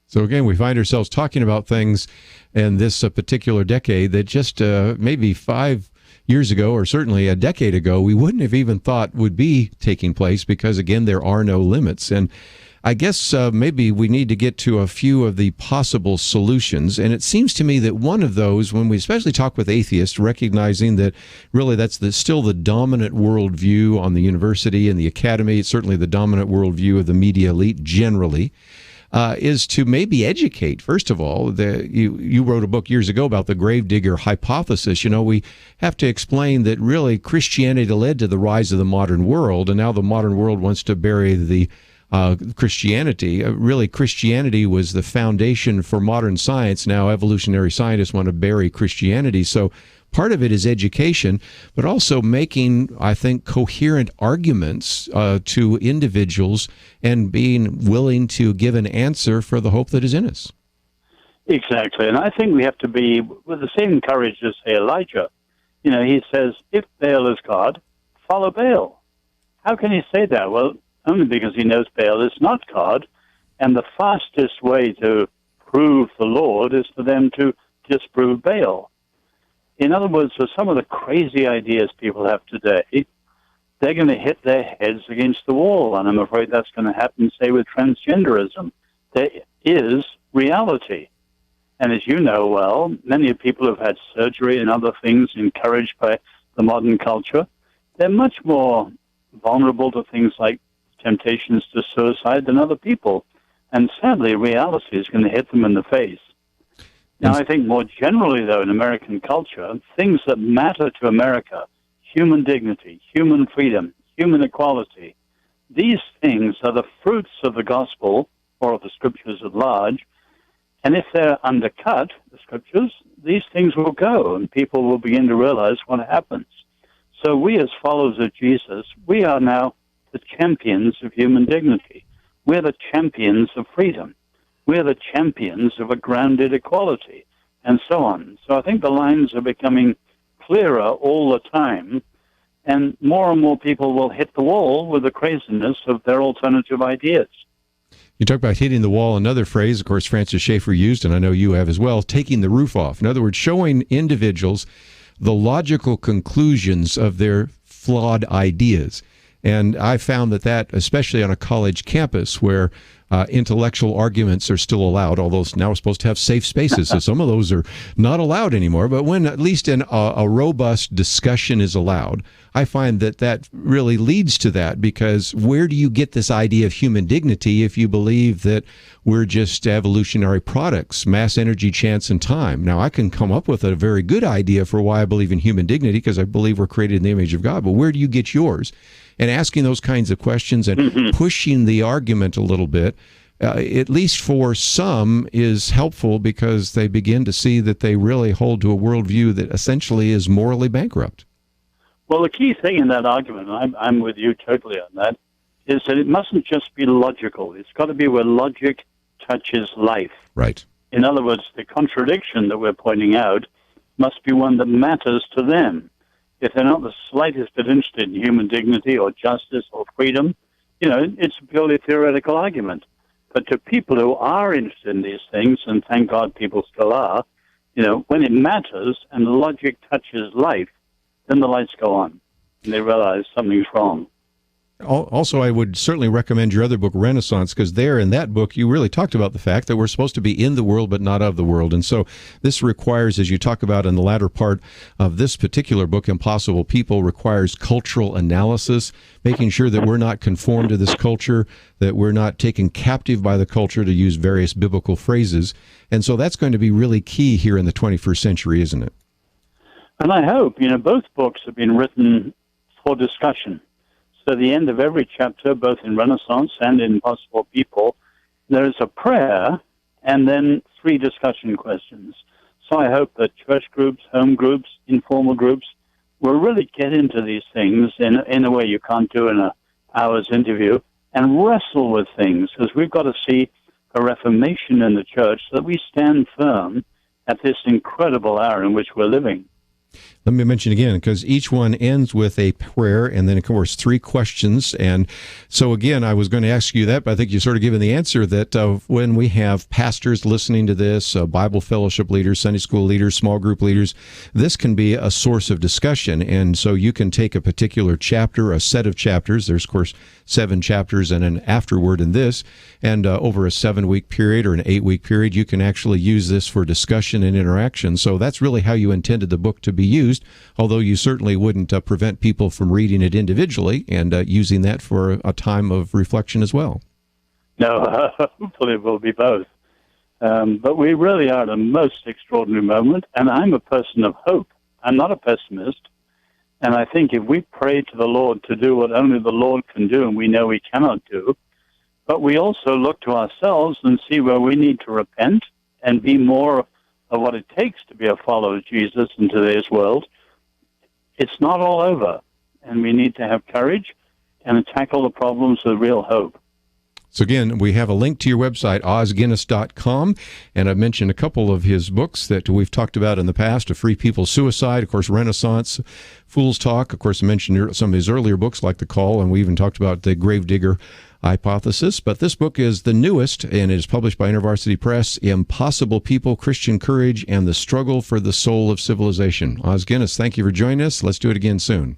So again, we find ourselves talking about things in this particular decade that just maybe 5 years ago, or certainly a decade ago, we wouldn't have even thought would be taking place because, again, there are no limits. And I guess maybe we need to get to a few of the possible solutions. And it seems to me that one of those, when we especially talk with atheists, recognizing that really that's still the dominant worldview on the university and the academy, it's certainly the dominant worldview of the media elite generally, is to maybe educate. First of all, you wrote a book years ago about the gravedigger hypothesis. We have to explain that really Christianity led to the rise of the modern world, and now the modern world wants to bury the Christianity. Really, Christianity was the foundation for modern science. Now evolutionary scientists want to bury Christianity. So part of it is education, but also making, I think, coherent arguments to individuals and being willing to give an answer for the hope that is in us. Exactly. And I think we have to be with the same courage as, say, Elijah. He says, if Baal is God, follow Baal. How can he say that? Well, only because he knows Baal is not God, and the fastest way to prove the Lord is for them to disprove Baal. In other words, for some of the crazy ideas people have today, they're going to hit their heads against the wall, and I'm afraid that's going to happen, say, with transgenderism. There is reality. And as you know well, many people who've had surgery and other things encouraged by the modern culture, they're much more vulnerable to things like temptations to suicide than other people. And sadly, reality is going to hit them in the face. Now, I think more generally, though, in American culture, things that matter to America, human dignity, human freedom, human equality, these things are the fruits of the gospel or of the scriptures at large. And if they're undercut, the scriptures, these things will go and people will begin to realize what happens. So we as followers of Jesus, we are now the champions of human dignity. We're the champions of freedom. We're the champions of a grounded equality, and so on. So I think the lines are becoming clearer all the time, and more people will hit the wall with the craziness of their alternative ideas. You talk about hitting the wall. Another phrase, of course, Francis Schaeffer used, and I know you have as well, taking the roof off. In other words, showing individuals the logical conclusions of their flawed ideas. And I found that, especially on a college campus where intellectual arguments are still allowed, although now we're supposed to have safe spaces, so some of those are not allowed anymore. But when at least a robust discussion is allowed, I find that really leads to that, because where do you get this idea of human dignity if you believe that we're just evolutionary products, mass energy, chance, and time? Now, I can come up with a very good idea for why I believe in human dignity, because I believe we're created in the image of God, but where do you get yours? And asking those kinds of questions and pushing the argument a little bit, at least for some, is helpful, because they begin to see that they really hold to a worldview that essentially is morally bankrupt. Well, the key thing in that argument, and I'm with you totally on that, is that it mustn't just be logical. It's got to be where logic touches life. Right. In other words, the contradiction that we're pointing out must be one that matters to them. If they're not the slightest bit interested in human dignity or justice or freedom, it's a purely theoretical argument. But to people who are interested in these things, and thank God people still are, when it matters and logic touches life, then the lights go on and they realize something's wrong. Also, I would certainly recommend your other book, Renaissance, because there in that book, you really talked about the fact that we're supposed to be in the world but not of the world. And so this requires, as you talk about in the latter part of this particular book, Impossible People, requires cultural analysis, making sure that we're not conformed to this culture, that we're not taken captive by the culture, to use various biblical phrases. And so that's going to be really key here in the 21st century, isn't it? And I hope, both books have been written for discussion. So at the end of every chapter, both in Renaissance and in Impossible People, there is a prayer and then 3 discussion questions. So I hope that church groups, home groups, informal groups will really get into these things in a way you can't do in an hour's interview, and wrestle with things, because we've got to see a reformation in the church so that we stand firm at this incredible hour in which we're living. Let me mention again, because each one ends with a prayer and then, of course, 3 questions. And so, again, I was going to ask you that, but I think you've sort of given the answer that when we have pastors listening to this, Bible fellowship leaders, Sunday school leaders, small group leaders, this can be a source of discussion. And so you can take a particular chapter, a set of chapters. There's, of course, 7 chapters and an afterword in this. And over a 7-week period or an 8-week period, you can actually use this for discussion and interaction. So that's really how you intended the book to be used, although you certainly wouldn't prevent people from reading it individually and using that for a time of reflection as well. No, hopefully it will be both. But we really are at a most extraordinary moment, and I'm a person of hope. I'm not a pessimist. And I think if we pray to the Lord to do what only the Lord can do, and we know we cannot do, but we also look to ourselves and see where we need to repent and be more of what it takes to be a follower of Jesus in today's world, it's not all over. And we need to have courage and tackle the problems with real hope. So again, we have a link to your website, osguinness.com, and I've mentioned a couple of his books that we've talked about in the past, A Free People's Suicide, of course, Renaissance, Fool's Talk. Of course, I mentioned some of his earlier books like The Call, and we even talked about the Gravedigger Hypothesis. But this book is the newest, and it is published by InterVarsity Press, Impossible People, Christian Courage, and the Struggle for the Soul of Civilization. Os Guinness, thank you for joining us. Let's do it again soon.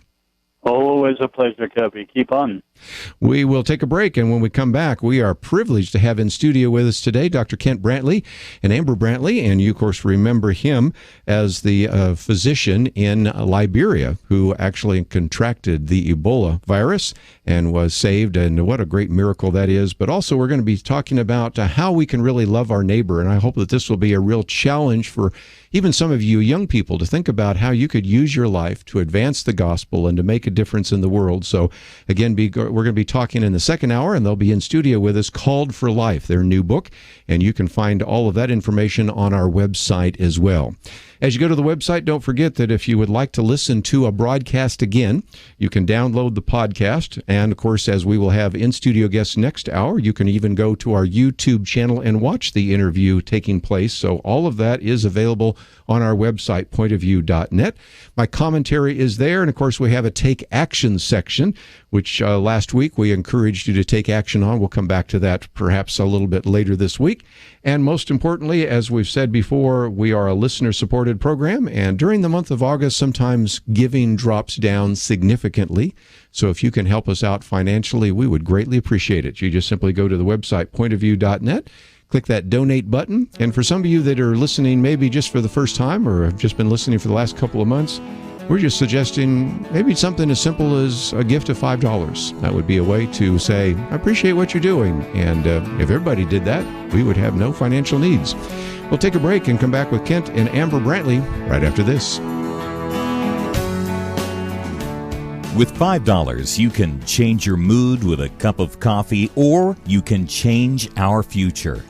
Always a pleasure, Kerby. Keep on. We will take a break, and when we come back, we are privileged to have in studio with us today Dr. Kent Brantly and Amber Brantly, and you, of course, remember him as the physician in Liberia who actually contracted the Ebola virus and was saved, and what a great miracle that is. But also, we're going to be talking about how we can really love our neighbor, and I hope that this will be a real challenge for even some of you young people to think about how you could use your life to advance the gospel and to make a difference in the world. So, again, we're going to be talking in the second hour, and they'll be in studio with us, Called for Life, their new book, and you can find all of that information on our website as well. As you go to the website, don't forget that if you would like to listen to a broadcast again, you can download the podcast. And, of course, as we will have in-studio guests next hour, you can even go to our YouTube channel and watch the interview taking place. So all of that is available on our website, pointofview.net. My commentary is there. And, of course, we have a Take Action section, which last week we encouraged you to take action on. We'll come back to that perhaps a little bit later this week. And most importantly, as we've said before, we are a listener-supported program, and during the month of August, sometimes giving drops down significantly. So if you can help us out financially, we would greatly appreciate it. You just simply go to the website, pointofview.net, click that donate button. And for some of you that are listening maybe just for the first time or have just been listening for the last couple of months, we're just suggesting maybe something as simple as a gift of $5. That would be a way to say, I appreciate what you're doing. And if everybody did that, we would have no financial needs. We'll take a break and come back with Kent and Amber Brantly right after this. With $5, you can change your mood with a cup of coffee, or you can change our future.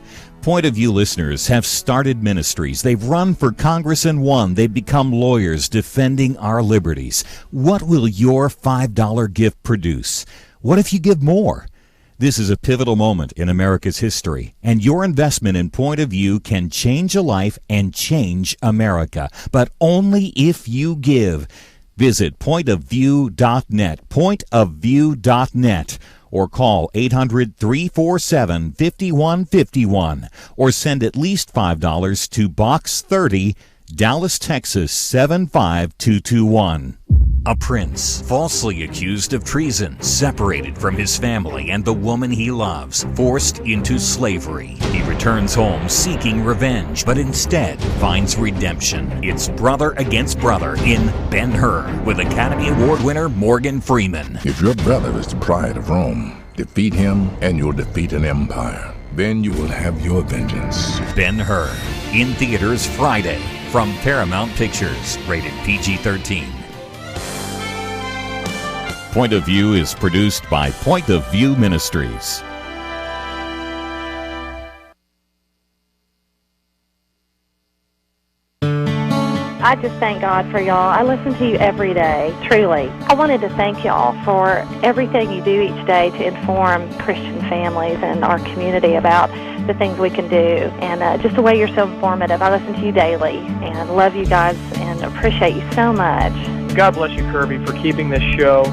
Point of View listeners have started ministries. They've run for Congress and won. They've become lawyers defending our liberties. What will your $5 gift produce? What if you give more? This is a pivotal moment in America's history, and your investment in Point of View can change a life and change America, but only if you give. Visit pointofview.net, pointofview.net, or call 800-347-5151, or send at least $5 to Box 30, Dallas, Texas 75221. A prince, falsely accused of treason, separated from his family and the woman he loves, forced into slavery. He returns home seeking revenge, but instead finds redemption. It's brother against brother in Ben-Hur, with Academy Award winner Morgan Freeman. If your brother is the pride of Rome, defeat him and you'll defeat an empire. Then you will have your vengeance. Ben-Hur, in theaters Friday, from Paramount Pictures, rated PG-13. Point of View is produced by Point of View Ministries. I just thank God for y'all. I listen to you every day, truly. I wanted to thank y'all for everything you do each day to inform Christian families and our community about the things we can do, and just the way you're so informative. I listen to you daily and love you guys and appreciate you so much. God bless you, Kerby, for keeping this show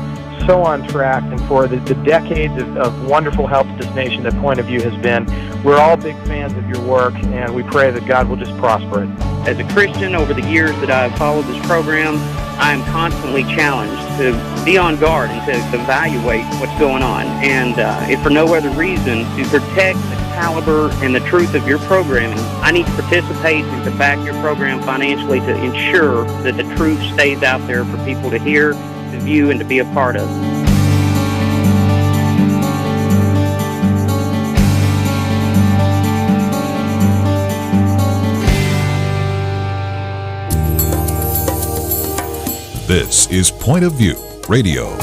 so on track and for the decades of wonderful help to this nation that Point of View has been. We're all big fans of your work, and we pray that God will just prosper it. As a Christian, over the years that I've followed this program, I am constantly challenged to be on guard and to evaluate what's going on. And if for no other reason, to protect the caliber and the truth of your programming, I need to participate and to back your program financially to ensure that the truth stays out there for people to hear, to view, and to be a part of. This is Point of View Radio.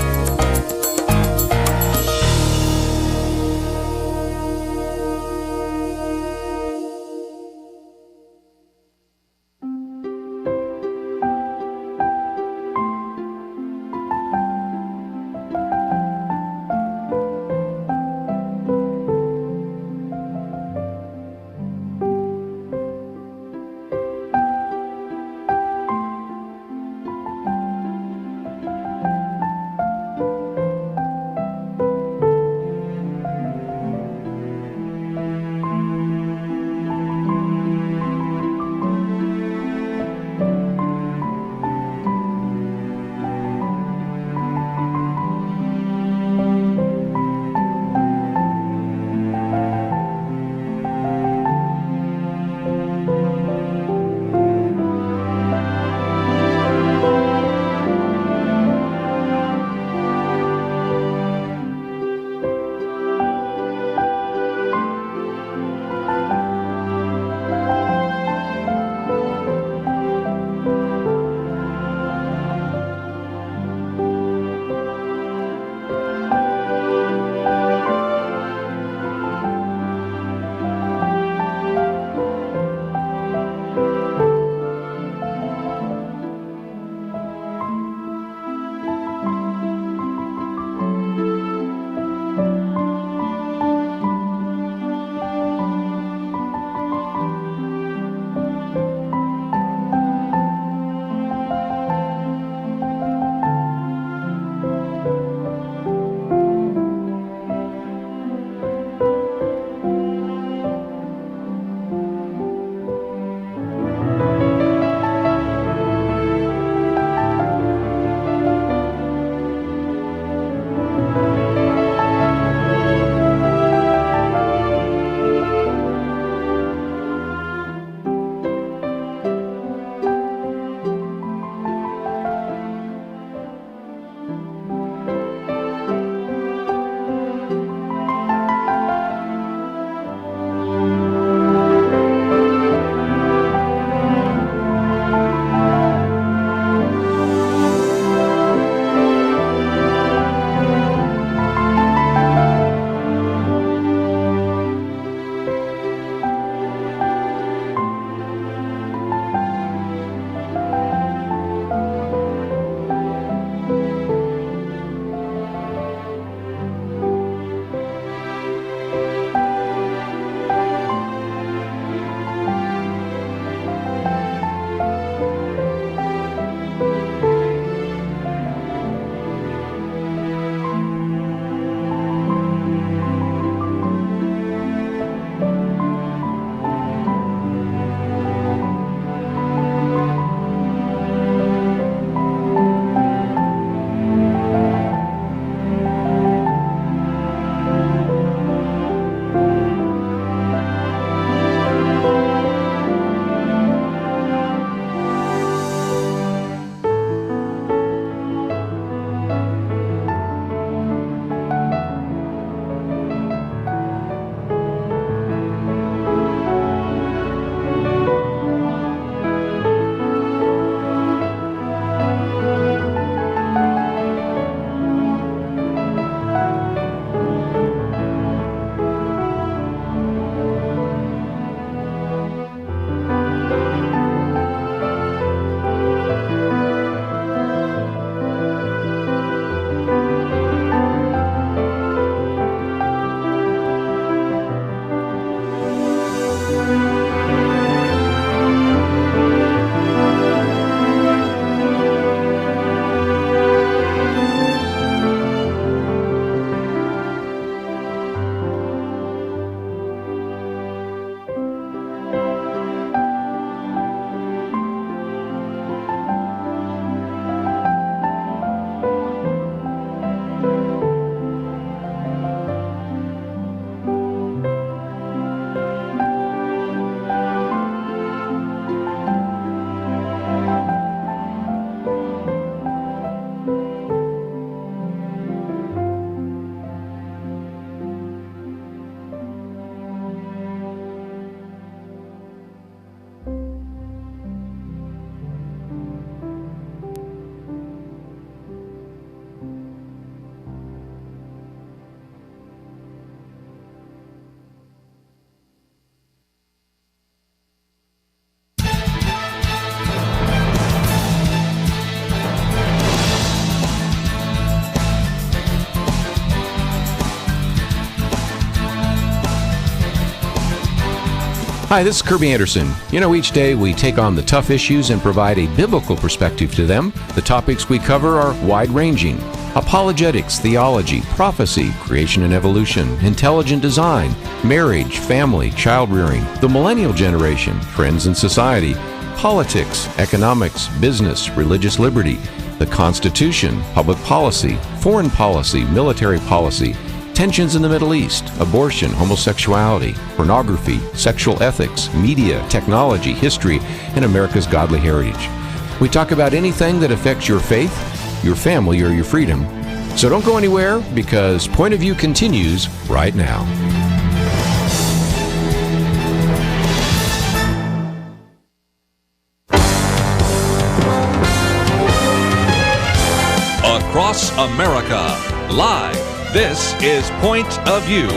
Hi, this is Kerby Anderson. You know, each day we take on the tough issues and provide a biblical perspective to them. The topics we cover are wide-ranging: apologetics, theology, prophecy, creation and evolution, intelligent design, marriage, family, child-rearing, the millennial generation, friends and society, politics, economics, business, religious liberty, the Constitution, public policy, foreign policy, military policy, tensions in the Middle East, abortion, homosexuality, pornography, sexual ethics, media, technology, history, and America's godly heritage. We talk about anything that affects your faith, your family, or your freedom. So don't go anywhere, because Point of View continues right now. Across America, live. This is Point of View.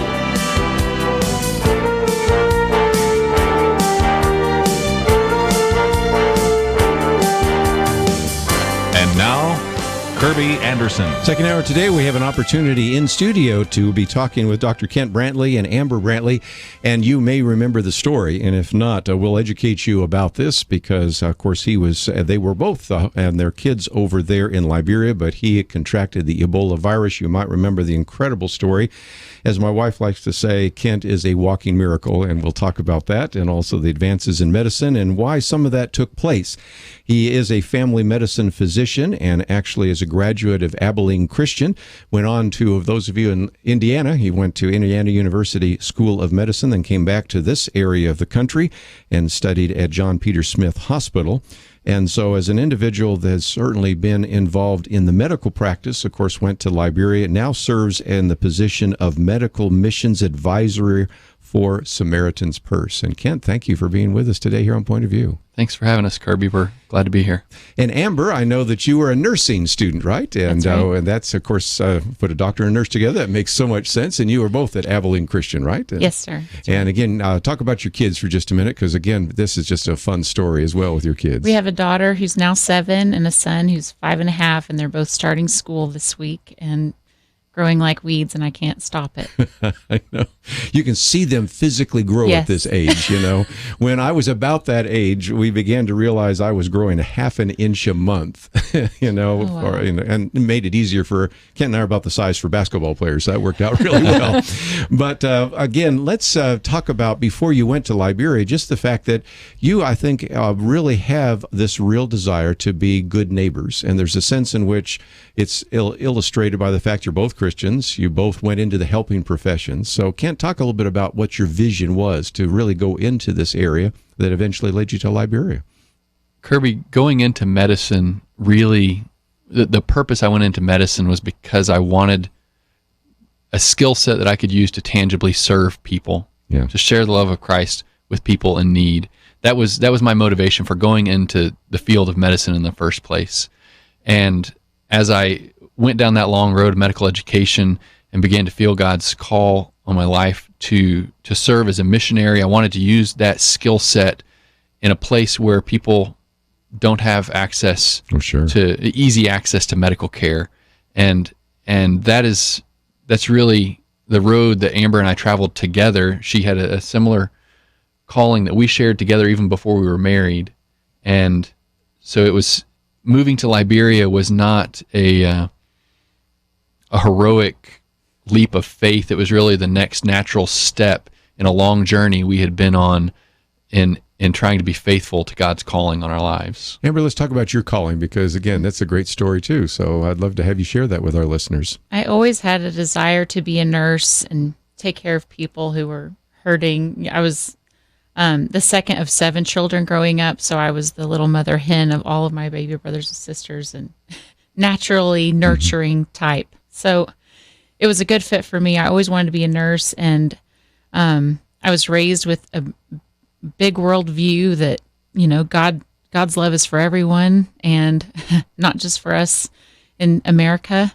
And now, Kerby Anderson. Second hour today, we have an opportunity in studio to be talking with Dr. Kent Brantly and Amber Brantly, and you may remember the story, and if not, we'll educate you about this because, of course, they were both and their kids over there in Liberia, but he contracted the Ebola virus. You might remember the incredible story. As my wife likes to say, Kent is a walking miracle, and we'll talk about that, and also the advances in medicine and why some of that took place. He is a family medicine physician and actually is a graduate of Abilene Christian. Went on to, of those of you in Indiana, he went to Indiana University School of Medicine, then came back to this area of the country and studied at John Peter Smith Hospital. And so as an individual that has certainly been involved in the medical practice, of course, went to Liberia, now serves in the position of medical missions advisor for Samaritan's Purse. And Kent, thank you for being with us today here on Point of View. Thanks for having us, Kerby. We're glad to be here. And Amber, I know that you were a nursing student, right? And that's right. And that's, of course, put a doctor and a nurse together. That makes so much sense. And you were both at Abilene Christian, right? Yes, sir. And again, talk about your kids for just a minute, because again, this is just a fun story as well with your kids. We have a daughter who's now 7 and a son who's 5.5, and they're both starting school this week and growing like weeds, and I can't stop it. I know. You can see them physically grow at this age, you know. When I was about that age, we began to realize I was growing a half an inch a month, you know, and it made it easier for Kent and I are about the size for basketball players, so that worked out really well. But again, let's talk about, before you went to Liberia, just the fact that you, I think, really have this real desire to be good neighbors. And there's a sense in which it's illustrated by the fact you're both Christians. You both went into the helping profession. So Kent, talk a little bit about what your vision was to really go into this area that eventually led you to Liberia. Kerby, going into medicine, really, the purpose I went into medicine was because I wanted a skill set that I could use to tangibly serve people, to share the love of Christ with people in need. That was my motivation for going into the field of medicine in the first place. And as I went down that long road of medical education and began to feel God's call on my life to serve as a missionary, I wanted to use that skill set in a place where people don't have access to easy access to medical care. And that's really the road that Amber and I traveled together. She had a similar calling that we shared together even before we were married. And so it was, moving to Liberia was not a heroic leap of faith. It was really the next natural step in a long journey we had been on in trying to be faithful to God's calling on our lives. Amber, let's talk about your calling, because again, that's a great story too. So I'd love to have you share that with our listeners. I always had a desire to be a nurse and take care of people who were hurting. I was the second of 7 children growing up, so I was the little mother hen of all of my baby brothers and sisters, and naturally nurturing type. So it was a good fit for me. I always wanted to be a nurse, and I was raised with a big world view that, you know, God's love is for everyone and not just for us in America.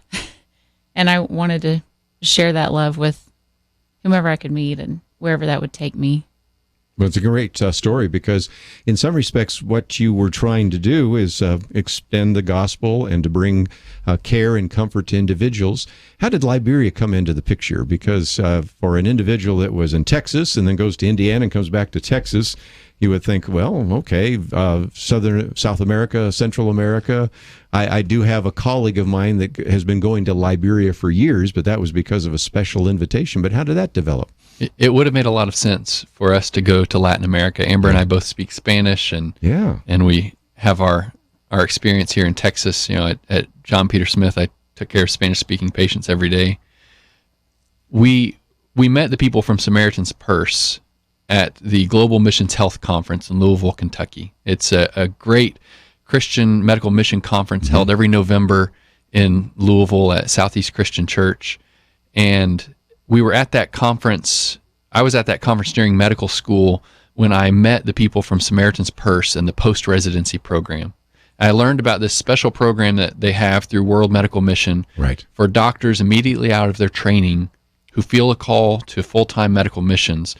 And I wanted to share that love with whomever I could meet and wherever that would take me. Well, it's a great story because in some respects, what you were trying to do is extend the gospel and to bring care and comfort to individuals. How did Liberia come into the picture? Because for an individual that was in Texas and then goes to Indiana and comes back to Texas, you would think, well, okay, South America, Central America. I do have a colleague of mine that has been going to Liberia for years, but that was because of a special invitation. But how did that develop? It would have made a lot of sense for us to go to Latin America. Amber and I both speak Spanish, and we have our experience here in Texas. You know, at John Peter Smith, I took care of Spanish-speaking patients every day. We met the people from Samaritan's Purse at the Global Missions Health Conference in Louisville, Kentucky. It's a great Christian medical mission conference held every November in Louisville at Southeast Christian Church. And we were at that conference. I was at that conference during medical school when I met the people from Samaritan's Purse and the post-residency program. I learned about this special program that they have through World Medical Mission for doctors immediately out of their training who feel a call to full-time medical missions.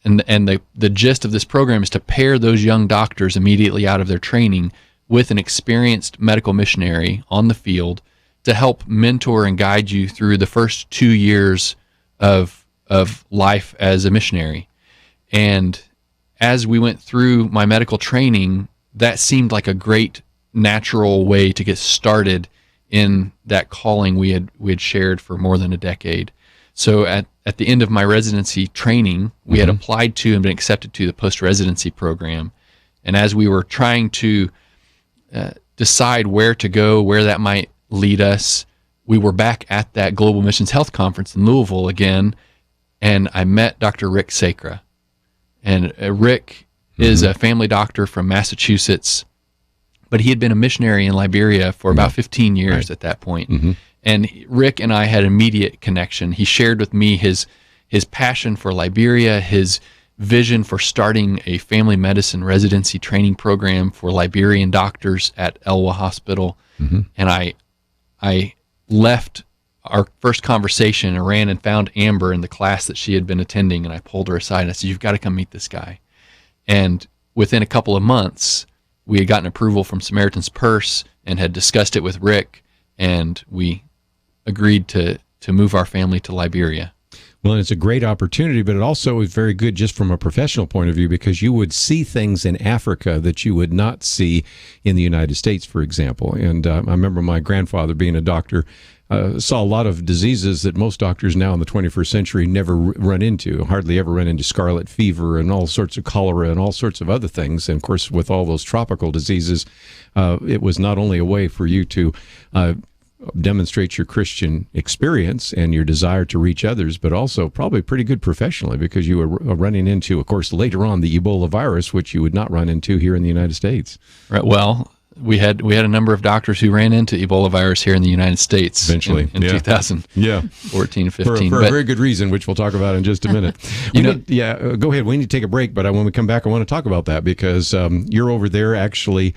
And the gist of this program is to pair those young doctors immediately out of their training with an experienced medical missionary on the field to help mentor and guide you through the first 2 years of life as a missionary. And as we went through my medical training, that seemed like a great natural way to get started in that calling we had shared for more than a decade. So at the end of my residency training, we had applied to and been accepted to the post-residency program. And as we were trying to decide where to go, where that might lead us, we were back at that Global Missions Health Conference in Louisville again, and I met Dr. Rick Sacra. And Rick is a family doctor from Massachusetts, but he had been a missionary in Liberia for about 15 years at that point. And Rick and I had immediate connection. He shared with me his passion for Liberia, his vision for starting a family medicine residency training program for Liberian doctors at Elwa Hospital. And I left our first conversation and ran and found Amber in the class that she had been attending, and I pulled her aside and I said, "You've got to come meet this guy." And within a couple of months, we had gotten approval from Samaritan's Purse and had discussed it with Rick, and we agreed to move our family to Liberia. Well, and it's a great opportunity, but it also is very good just from a professional point of view, because you would see things in Africa that you would not see in the United States, for example. And I remember my grandfather, being a doctor, saw a lot of diseases that most doctors now in the 21st century never run into, hardly ever run into scarlet fever and all sorts of cholera and all sorts of other things. And of course, with all those tropical diseases, it was not only a way for you to demonstrate your Christian experience and your desire to reach others, but also probably pretty good professionally, because you were running into, of course, later on, the Ebola virus, which you would not run into here in the United States. Right. Well, we had a number of doctors who ran into Ebola virus here in the United States eventually in 2014, 15. For a very good reason, which we'll talk about in just a minute. Go ahead. We need to take a break, but when we come back, I want to talk about that, because you're over there actually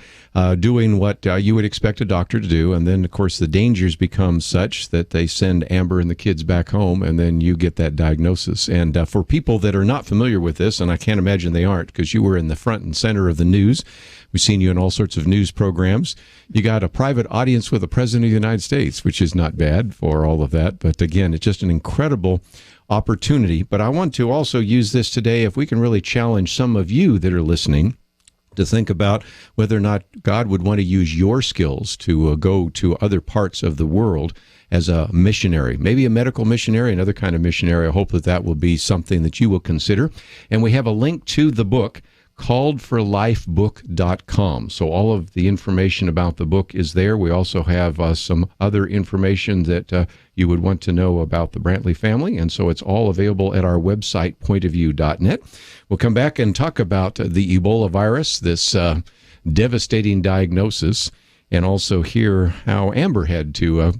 doing what you would expect a doctor to do, and then, of course, the dangers become such that they send Amber and the kids back home, and then you get that diagnosis. And for people that are not familiar with this, and I can't imagine they aren't, because you were in the front and center of the news, we've seen you in all sorts of news programs. You got a private audience with the President of the United States, which is not bad for all of that. But again, it's just an incredible opportunity. But I want to also use this today, if we can really challenge some of you that are listening, to think about whether or not God would want to use your skills to go to other parts of the world as a missionary, maybe a medical missionary, another kind of missionary. I hope that will be something that you will consider. And we have a link to the book, calledforlifebook.com. So all of the information about the book is there. We also have some other information that you would want to know about the Brantly family, and so it's all available at our website, pointofview.net. We'll come back and talk about the Ebola virus, this devastating diagnosis, and also hear how Amber had to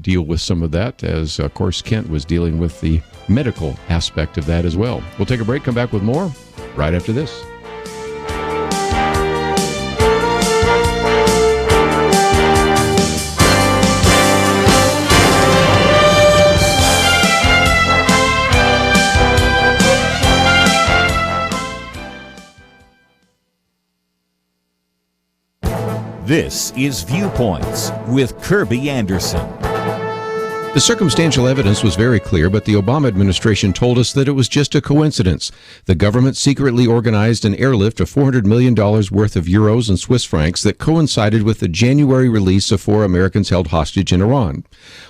deal with some of that, as, of course, Kent was dealing with the medical aspect of that as well. We'll take a break, come back with more right after this. This is Viewpoints with Kerby Anderson. The circumstantial evidence was very clear, but the Obama administration told us that it was just a coincidence. The government secretly organized an airlift of $400 million worth of euros and Swiss francs that coincided with the January release of 4 Americans held hostage in Iran.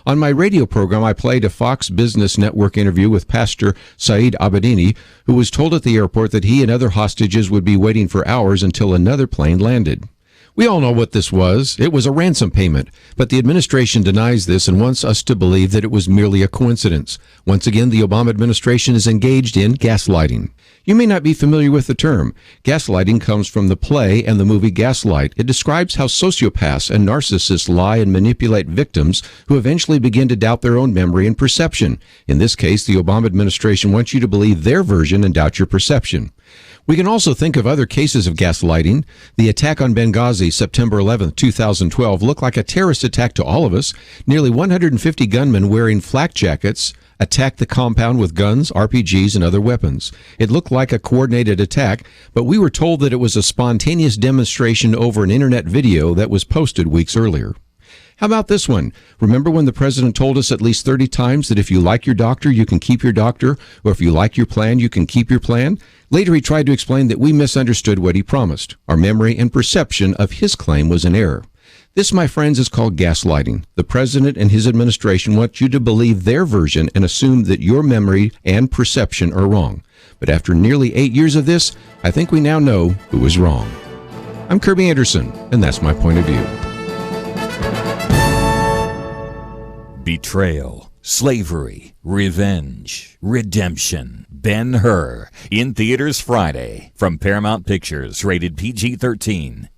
On my radio program, I played a Fox Business Network interview with Pastor Saeed Abedini, who was told at the airport that he and other hostages would be waiting for hours until another plane landed. We all know what this was. It was a ransom payment, but the administration denies this and wants us to believe that it was merely a coincidence. Once again, the Obama administration is engaged in gaslighting. You may not be familiar with the term. Gaslighting comes from the play and the movie Gaslight. It describes how sociopaths and narcissists lie and manipulate victims who eventually begin to doubt their own memory and perception. In this case, the Obama administration wants you to believe their version and doubt your perception. We can also think of other cases of gaslighting. The attack on Benghazi, September 11, 2012, looked like a terrorist attack to all of us. Nearly 150 gunmen wearing flak jackets attacked the compound with guns, RPGs, and other weapons. It looked like a coordinated attack, but we were told that it was a spontaneous demonstration over an internet video that was posted weeks earlier. How about this one? Remember when the president told us at least 30 times that if you like your doctor, you can keep your doctor, or if you like your plan, you can keep your plan? Later, he tried to explain that we misunderstood what he promised. Our memory and perception of his claim was in error. This, my friends, is called gaslighting. The president and his administration want you to believe their version and assume that your memory and perception are wrong. But after nearly 8 years of this, I think we now know who was wrong. I'm Kerby Anderson, and that's my point of view. Betrayal, slavery, revenge, redemption. Ben-Hur, in theaters Friday, from Paramount Pictures, rated PG-13.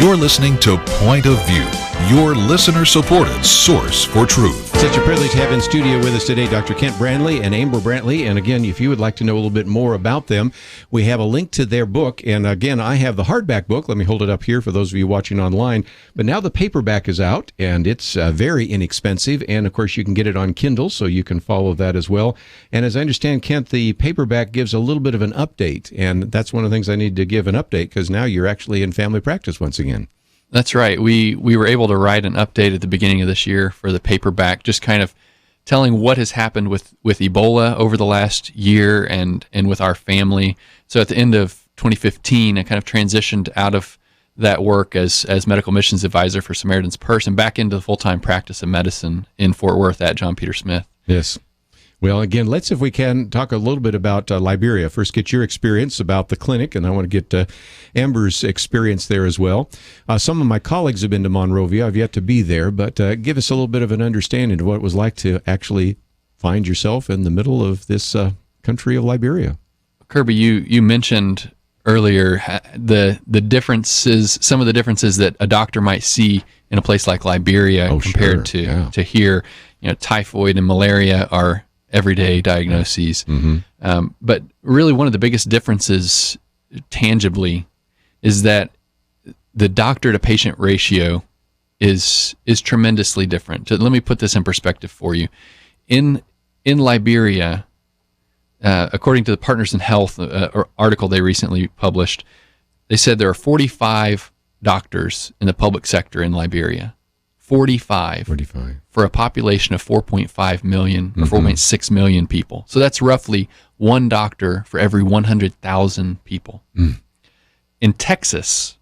You're listening to Point of View, your listener-supported source for truth. Such a privilege to have in studio with us today Dr. Kent Brantly and Amber Brantly. And again, if you would like to know a little bit more about them, we have a link to their book. And again, I have the hardback book. Let me hold it up here for those of you watching online. But now the paperback is out, and it's very inexpensive. And of course, you can get it on Kindle, so you can follow that as well. And as I understand, Kent, the paperback gives a little bit of an update. And that's one of the things I need to give an update, because now you're actually in family practice once again. That's right. We were able to write an update at the beginning of this year for the paperback, just kind of telling what has happened with Ebola over the last year and with our family. So at the end of 2015, I kind of transitioned out of that work as medical missions advisor for Samaritan's Purse and back into the full-time practice of medicine in Fort Worth at John Peter Smith. Yes. Well, again, let's, if we can, talk a little bit about Liberia. First, get your experience about the clinic, and I want to get Amber's experience there as well. Some of my colleagues have been to Monrovia. I've yet to be there, but give us a little bit of an understanding of what it was like to actually find yourself in the middle of this country of Liberia. Kerby, you mentioned earlier the differences, some of the differences that a doctor might see in a place like Liberia compared to here. You know, typhoid and malaria are everyday diagnoses. Mm-hmm. But really one of the biggest differences tangibly is that the doctor to patient ratio is tremendously different. So let me put this in perspective for you. In Liberia, according to the Partners in Health article they recently published, they said there are 45 doctors in the public sector in Liberia. 45 for a population of 4.5 million or 4.6 million people. So that's roughly one doctor for every 100,000 people. in Texas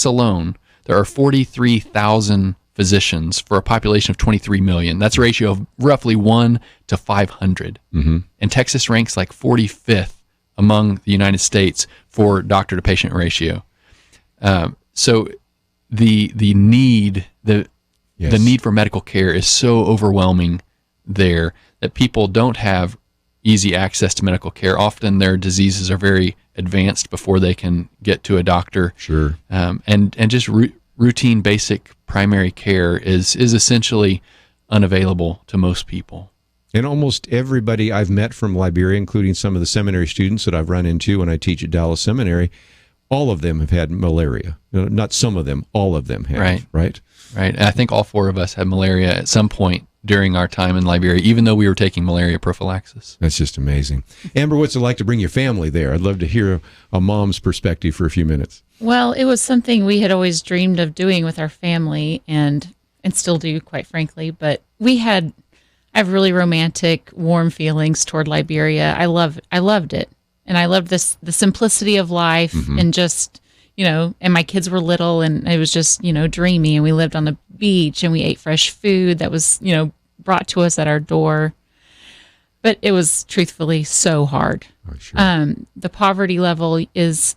alone, there are 43,000 physicians for a population of 23 million. That's a ratio of roughly 1 to 500. Mm-hmm. And Texas ranks like 45th among the United States for doctor to patient ratio. So the need for medical care is so overwhelming there that people don't have easy access to medical care. Often their diseases are very advanced before they can get to a doctor. Sure. And just routine basic primary care is essentially unavailable to most people. And almost everybody I've met from Liberia, including some of the seminary students that I've run into when I teach at Dallas Seminary, all of them have had malaria. Not some of them, all of them have. Right. And I think all four of us had malaria at some point during our time in Liberia, even though we were taking malaria prophylaxis. That's just amazing. Amber, what's it like to bring your family there? I'd love to hear a mom's perspective for a few minutes. Well, it was something we had always dreamed of doing with our family and still do, quite frankly. But I have really romantic, warm feelings toward Liberia. I loved it. And I loved the simplicity of life and just, and my kids were little and it was just, dreamy. And we lived on the beach and we ate fresh food that was, brought to us at our door. But it was truthfully so hard. Oh, sure. The poverty level is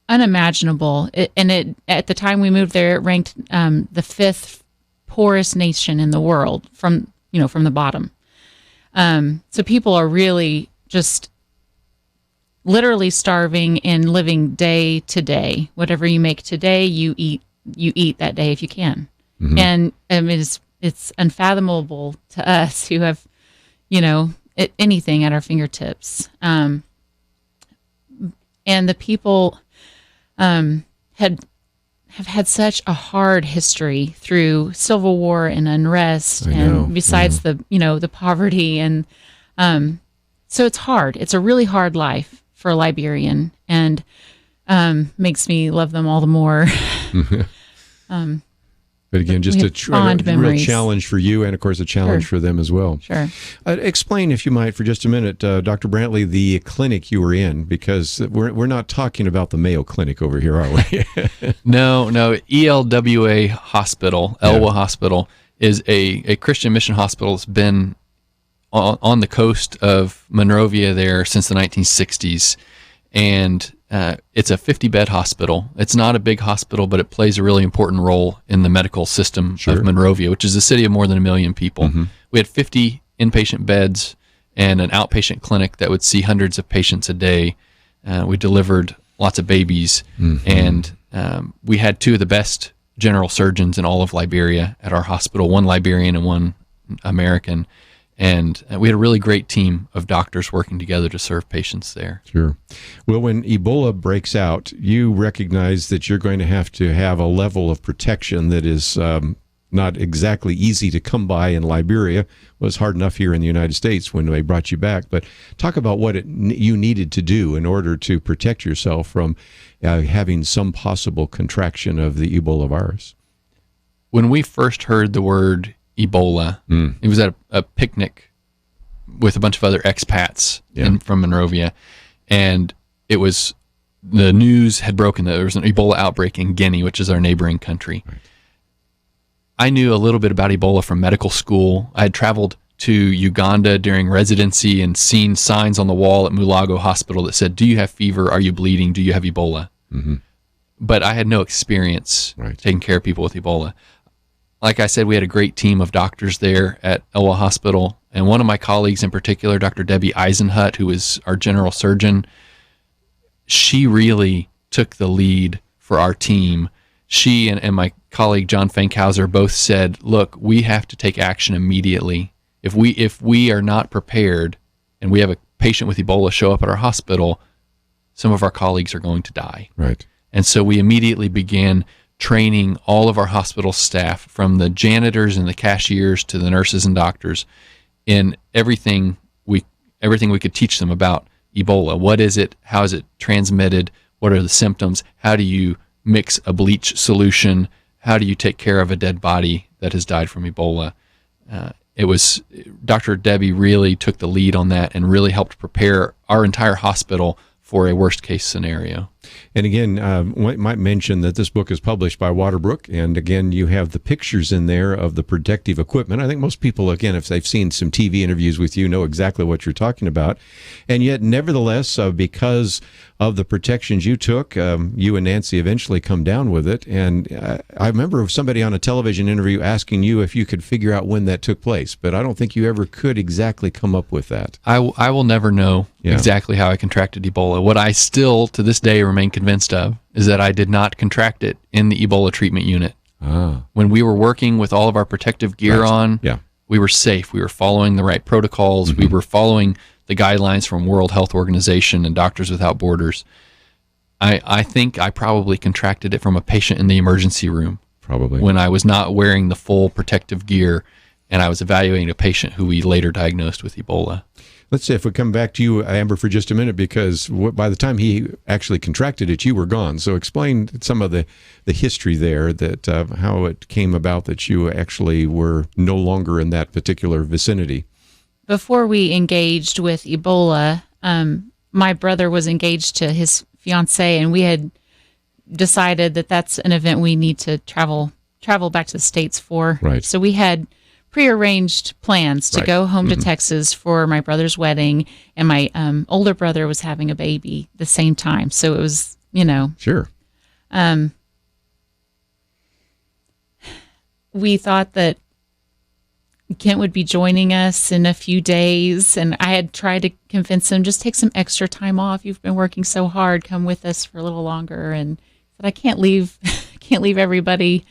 unimaginable. At the time we moved there, it ranked the fifth poorest nation in the world from the bottom. So people are really just literally starving and living day to day. Whatever you make today, you eat that day if you can. Mm-hmm. And it's unfathomable to us who have, anything at our fingertips. And the people have had such a hard history through civil war and unrest, besides the poverty, and so it's hard. It's a really hard life for a Liberian, and makes me love them all the more. But again, just a real challenge for you, and of course a challenge for them as well. Sure. Explain, if you might, for just a minute, Dr. Brantly, the clinic you were in, because we're not talking about the Mayo Clinic over here, are we? No. ELWA Hospital, Elwa Hospital, is a Christian mission hospital. It's been on the coast of Monrovia there since the 1960s, and it's a 50-bed hospital. It's not a big hospital, but it plays a really important role in the medical system of Monrovia, which is a city of more than 1 million people. Mm-hmm. We had 50 inpatient beds and an outpatient clinic that would see hundreds of patients a day. We delivered lots of babies, and we had two of the best general surgeons in all of Liberia at our hospital, one Liberian and one American. And we had a really great team of doctors working together to serve patients there. Sure. Well, when Ebola breaks out, you recognize that you're going to have a level of protection that is not exactly easy to come by in Liberia. It was hard enough here in the United States when they brought you back. But talk about what you needed to do in order to protect yourself from having some possible contraction of the Ebola virus. When we first heard the word Ebola, it was at a picnic with a bunch of other expats from Monrovia, and the news had broken that there was an Ebola outbreak in Guinea, which is our neighboring country. Right. I knew a little bit about Ebola from medical school. I had traveled to Uganda during residency and seen signs on the wall at Mulago Hospital that said, "Do you have fever? Are you bleeding? Do you have Ebola?" Mm-hmm. But I had no experience taking care of people with Ebola. Like I said, we had a great team of doctors there at Elwa Hospital, and one of my colleagues in particular, Dr. Debbie Eisenhut, who is our general surgeon, she really took the lead for our team. She and my colleague, John Fankhauser, both said, look, we have to take action immediately. If we are not prepared and we have a patient with Ebola show up at our hospital, some of our colleagues are going to die. Right. And so we immediately began training all of our hospital staff, from the janitors and the cashiers to the nurses and doctors, in everything we could teach them about Ebola. What is it? How is it transmitted? What are the symptoms? How do you mix a bleach solution? How do you take care of a dead body that has died from Ebola? Dr. Debbie really took the lead on that and really helped prepare our entire hospital for a worst case scenario. And again, might mention that this book is published by Waterbrook, and again, you have the pictures in there of the protective equipment. I think most people, again, if they've seen some TV interviews with you, know exactly what you're talking about. And yet, nevertheless, because of the protections you took, you and Nancy eventually come down with it. And I remember somebody on a television interview asking you if you could figure out when that took place, but I don't think you ever could exactly come up with that. I will never know exactly how I contracted Ebola. What I still, to this day, remain convinced of is that I did not contract it in the Ebola treatment unit. When we were working with all of our protective gear on, we were safe. We were following the right protocols. We were following the guidelines from World Health Organization and Doctors Without Borders. I think I probably contracted it from a patient in the emergency room. Probably. When I was not wearing the full protective gear and I was evaluating a patient who we later diagnosed with Ebola. Let's say if we come back to you, Amber, for just a minute, because by the time he actually contracted it, you were gone. So explain some of the history there, that how it came about that you actually were no longer in that particular vicinity. Before we engaged with Ebola, my brother was engaged to his fiancée, and we had decided that that's an event we need to travel back to the States for. Right. So we had prearranged plans to go home to Texas for my brother's wedding, and my older brother was having a baby the same time. So it was, Sure. We thought that Kent would be joining us in a few days, and I had tried to convince him, just take some extra time off. You've been working so hard. Come with us for a little longer. And said, I can't leave everybody.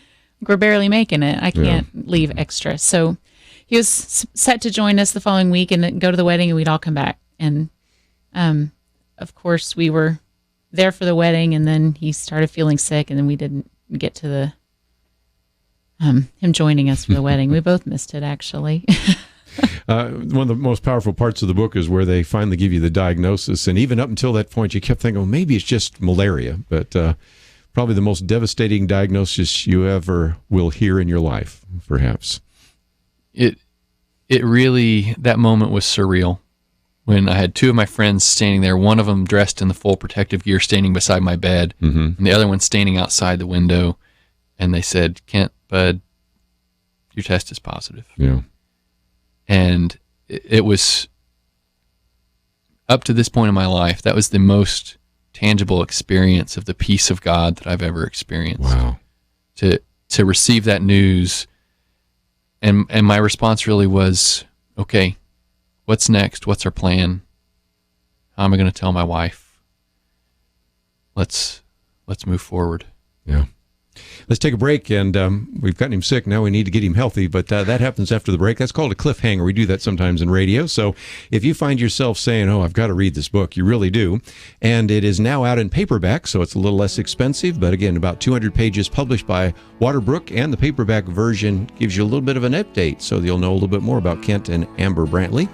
We're barely making it. I can't leave extra. So he was set to join us the following week and then go to the wedding, and we'd all come back. And of course, we were there for the wedding, and then he started feeling sick, and then we didn't get to the him joining us for the wedding. We both missed it, actually. One of the most powerful parts of the book is where they finally give you the diagnosis. And even up until that point, you kept thinking, well, maybe it's just malaria. But probably the most devastating diagnosis you ever will hear in your life, perhaps. It really, that moment was surreal. When I had two of my friends standing there, one of them dressed in the full protective gear, standing beside my bed, and the other one standing outside the window. And they said, Kent, bud, your test is positive. Yeah. And it was, up to this point in my life, that was the most tangible experience of the peace of God that I've ever experienced. Wow. To receive that news, and my response really was, okay, what's next? What's our plan? How am I going to tell my wife? Let's move forward. Yeah. Let's take a break, and we've gotten him sick. Now we need to get him healthy, but that happens after the break. That's called a cliffhanger. We do that sometimes in radio. So if you find yourself saying, oh, I've got to read this book, you really do. And it is now out in paperback, so it's a little less expensive. But again, about 200 pages published by Waterbrook, and the paperback version gives you a little bit of an update, so you'll know a little bit more about Kent and Amber Brantly.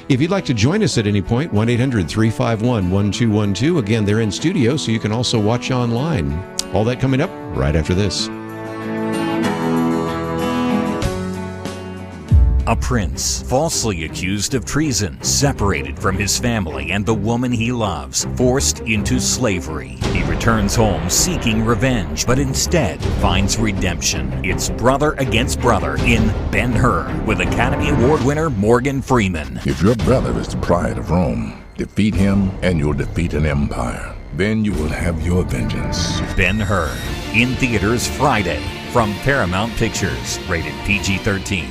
If you'd like to join us at any point, 1-800-351-1212. Again, they're in studio, so you can also watch online. All that coming up right after this. A prince, falsely accused of treason, separated from his family and the woman he loves, forced into slavery. He returns home seeking revenge, but instead finds redemption. It's Brother Against Brother in Ben-Hur, with Academy Award winner Morgan Freeman. If your brother is the pride of Rome, defeat him and you'll defeat an empire. Then you will have your vengeance. Ben-Hur, in theaters Friday, from Paramount Pictures, rated PG-13.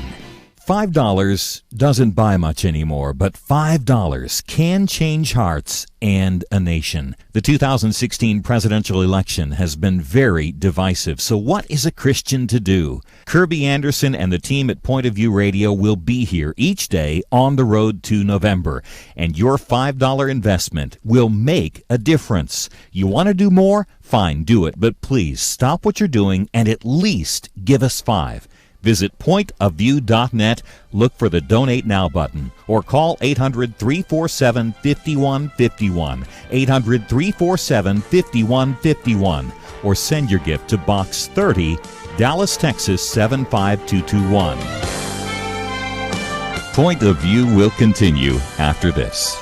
$5 doesn't buy much anymore, but $5 can change hearts and a nation. The 2016 presidential election has been very divisive, so what is a Christian to do? Kerby Anderson and the team at Point of View Radio will be here each day on the road to November, and your $5 investment will make a difference. You want to do more? Fine, do it, but please stop what you're doing and at least give us $5. Visit pointofview.net, look for the Donate Now button, or call 800-347-5151, 800-347-5151, or send your gift to Box 30, Dallas, Texas 75221. Point of View will continue after this.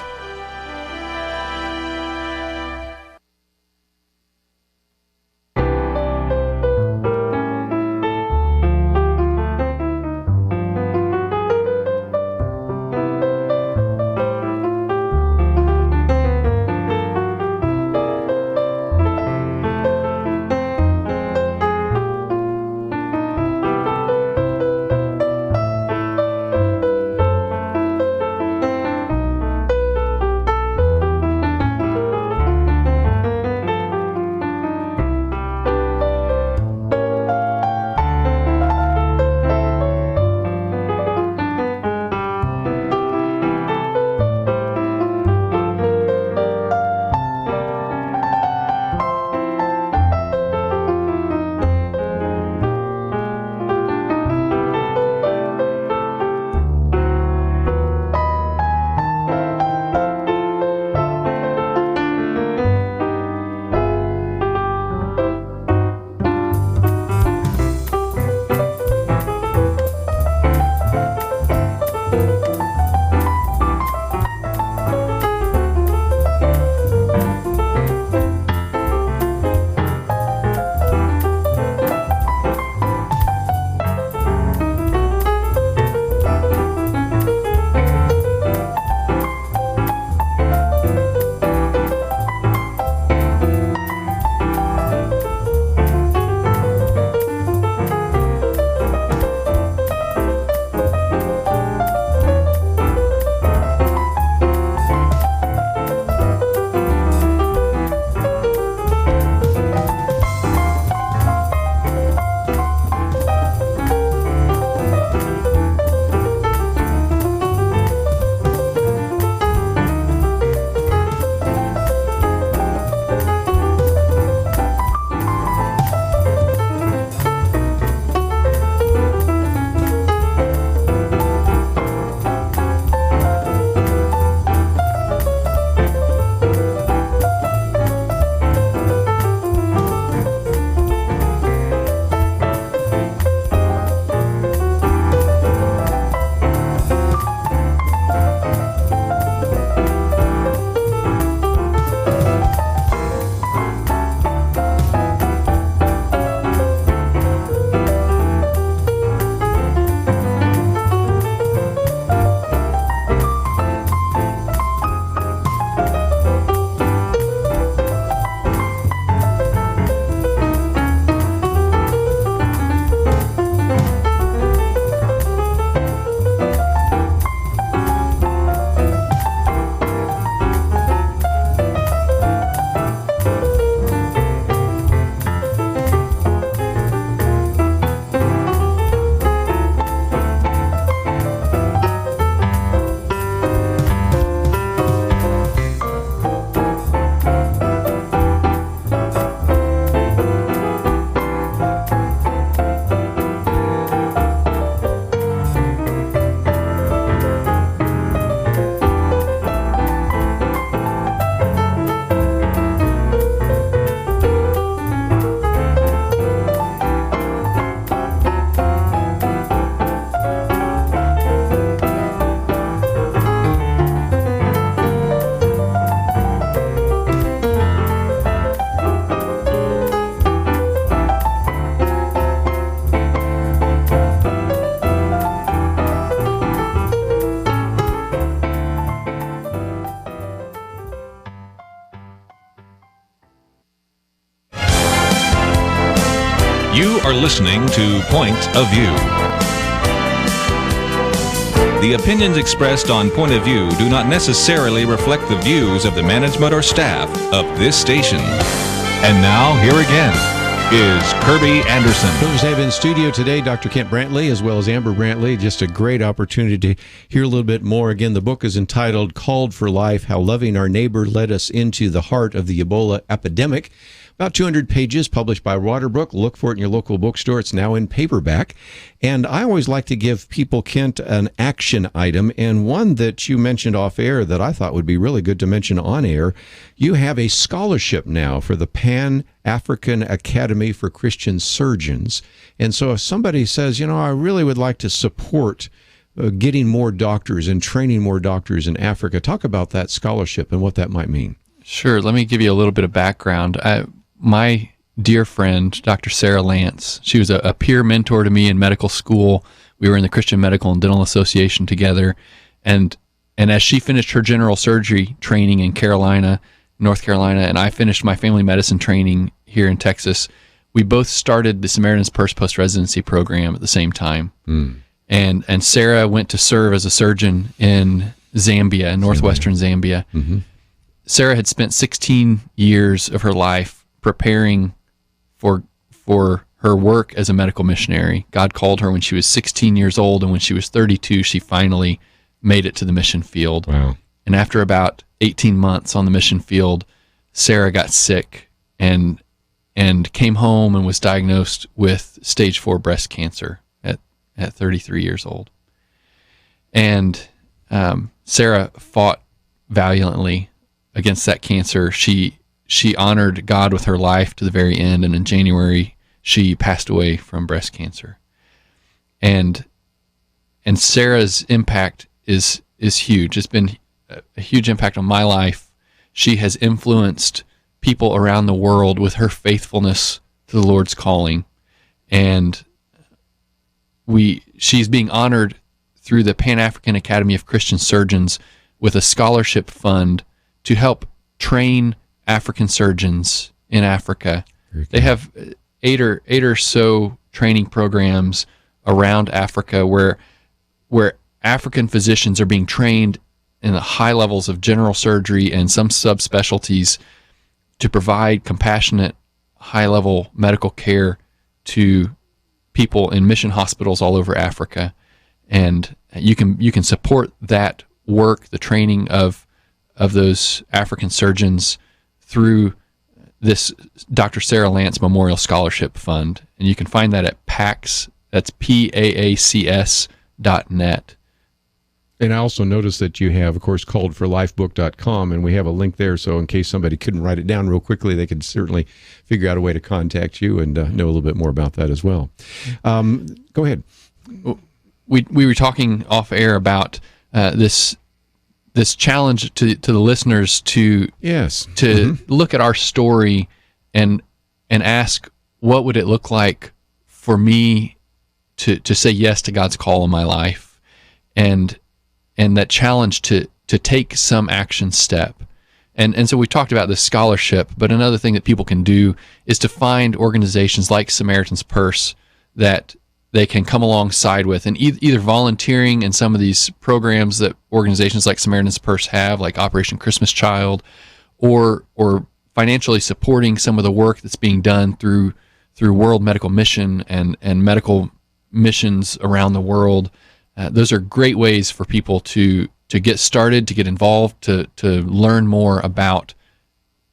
are listening to Point of View. The opinions expressed on Point of View do not necessarily reflect the views of the management or staff of this station. And now, here again is Kerby Anderson. Privileged to have in studio today Dr. Kent Brantly as well as Amber Brantly. Just a great opportunity to hear a little bit more. Again, the book is entitled Called for Life, How Loving Our Neighbor Led Us into the Heart of the Ebola Epidemic. About 200 pages, published by Waterbrook. Look for it in your local bookstore. It's now in paperback. And I always like to give people, Kent, an action item, and one that you mentioned off air that I thought would be really good to mention on air. You have a scholarship now for the Pan-African Academy for Christian Surgeons. And so if somebody says, I really would like to support getting more doctors and training more doctors in Africa, talk about that scholarship and what that might mean. Sure. Let me give you a little bit of background. My dear friend, Dr. Sarah Lance, she was a peer mentor to me in medical school. We were in the Christian Medical and Dental Association together. And as she finished her general surgery training in North Carolina, and I finished my family medicine training here in Texas, we both started the Samaritan's Purse post-residency program at the same time. And Sarah went to serve as a surgeon in Zambia, northwestern Zambia. Mm-hmm. Sarah had spent 16 years of her life preparing for her work as a medical missionary. God called her when she was 16 years old, and when she was 32, she finally made it to the mission field. Wow. And after about 18 months on the mission field, Sarah got sick and came home and was diagnosed with stage 4 breast cancer at 33 years old. And Sarah fought valiantly against that cancer. She honored God with her life to the very end, and in January she passed away from breast cancer. And Sarah's impact is huge. It's been a huge impact on my life. She has influenced people around the world with her faithfulness to the Lord's calling, and she's being honored through the Pan-African Academy of Christian Surgeons with a scholarship fund to help train African surgeons in Africa. They have eight or so training programs around Africa where African physicians are being trained in the high levels of general surgery and some subspecialties to provide compassionate, high-level medical care to people in mission hospitals all over Africa. And you can support that work, the training of those African surgeons, through this Dr. Sarah Lance Memorial Scholarship Fund. And you can find that at PACS, that's PAACS.net. And I also noticed that you have, of course, calledforlifebook.com, and we have a link there, so in case somebody couldn't write it down real quickly, they could certainly figure out a way to contact you and know a little bit more about that as well. Go ahead. We were talking off air about this challenge to the listeners to look at our story and ask, what would it look like for me to say yes to God's call in my life, and that challenge to take some action step. And so we talked about this scholarship, but another thing that people can do is to find organizations like Samaritan's Purse that they can come alongside with, and either volunteering in some of these programs that organizations like Samaritan's Purse have, like Operation Christmas Child, or financially supporting some of the work that's being done through World Medical Mission and medical missions around the world. Those are great ways for people to get started, to get involved, to learn more about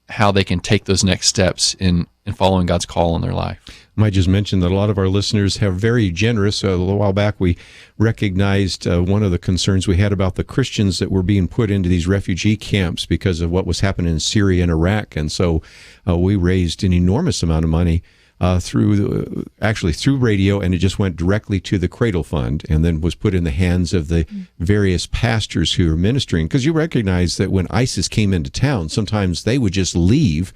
how they can take those next steps in following God's call in their life. I might just mention that a lot of our listeners have very generous. A little while back, we recognized one of the concerns we had about the Christians that were being put into these refugee camps because of what was happening in Syria and Iraq. And so we raised an enormous amount of money through radio, and it just went directly to the Cradle Fund and then was put in the hands of the various pastors who are ministering. Because you recognize that when ISIS came into town, sometimes they would just leave,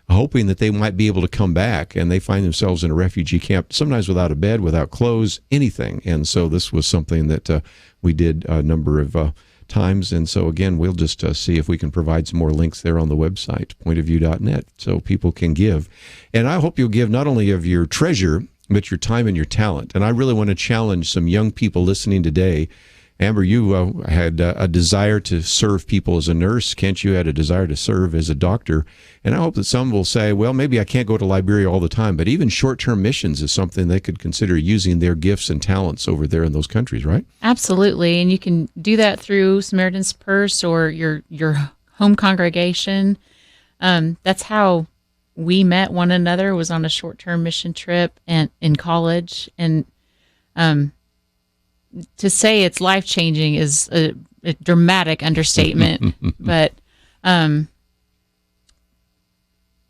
hoping that they might be able to come back, and they find themselves in a refugee camp, sometimes without a bed, without clothes, anything. And so this was something that we did a number of times. And so, again, we'll just see if we can provide some more links there on the website, pointofview.net, so people can give. And I hope you'll give not only of your treasure, but your time and your talent. And I really want to challenge some young people listening today. Amber, you had a desire to serve people as a nurse. Kent, you had a desire to serve as a doctor. And I hope that some will say, well, maybe I can't go to Liberia all the time, but even short-term missions is something they could consider using their gifts and talents over there in those countries, right? Absolutely. And you can do that through Samaritan's Purse or your home congregation. That's how we met one another, was on a short-term mission trip and in college. And to say it's life-changing is a dramatic understatement, but I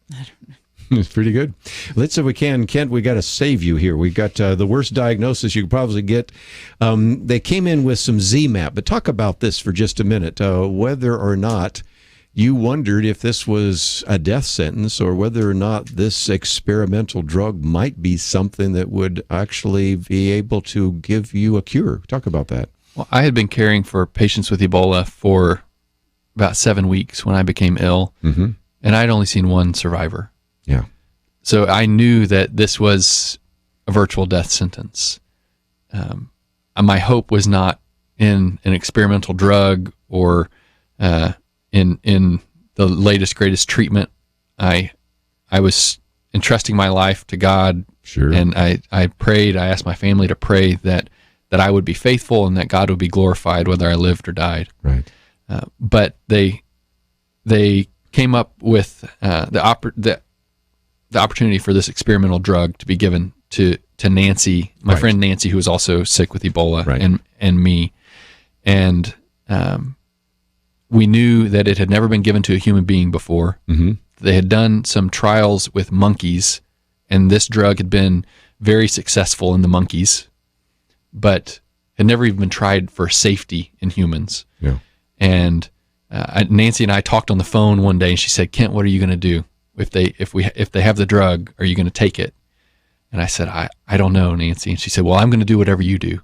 don't know. It's pretty good. Let's see if we can. Kent, we got to save you here. We got the worst diagnosis you could probably get. They came in with some ZMapp, but talk about this for just a minute, whether or not you wondered if this was a death sentence or whether or not this experimental drug might be something that would actually be able to give you a cure. Talk about that. Well, I had been caring for patients with Ebola for about 7 weeks when I became ill, and I'd only seen one survivor. Yeah. So I knew that this was a virtual death sentence. My hope was not in an experimental drug or in the latest, greatest treatment. I was entrusting my life to God. Sure. And I prayed, I asked my family to pray that I would be faithful and that God would be glorified whether I lived or died. Right. But they came up with the opportunity for this experimental drug to be given to Nancy, my friend Nancy, who was also sick with Ebola, and me. And we knew that it had never been given to a human being before. They had done some trials with monkeys, and this drug had been very successful in the monkeys, but had never even been tried for safety in humans. Yeah. And Nancy and I talked on the phone one day, and she said, "Kent, what are you going to do if they have the drug? Are you going to take it?" And I said, "I don't know, Nancy." And she said, "Well, I'm going to do whatever you do."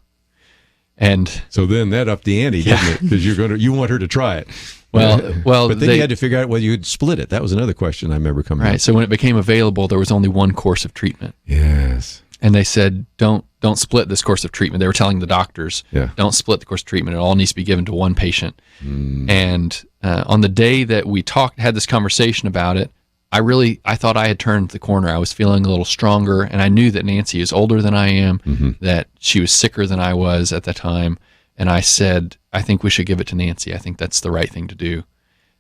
And so then that upped the ante, didn't it? Because you want her to try it. Well, but then you had to figure out whether you'd split it. That was another question I remember coming up. Right. So when it became available, there was only one course of treatment. Yes. And they said, don't split this course of treatment. They were telling the doctors, don't split the course of treatment. It all needs to be given to one patient. And on the day that we had this conversation about it, I thought I had turned the corner. I was feeling a little stronger, and I knew that Nancy is older than I am, that she was sicker than I was at the time. And I said, I think we should give it to Nancy. I think that's the right thing to do.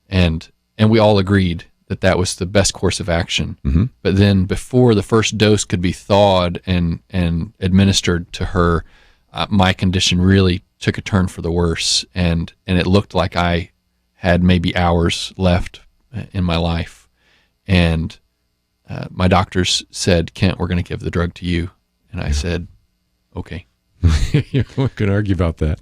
And we all agreed that was the best course of action. But then before the first dose could be thawed and administered to her, my condition really took a turn for the worse. And it looked like I had maybe hours left in my life. And my doctors said, "Kent, we're going to give the drug to you." And I said, "Okay." We can argue about that.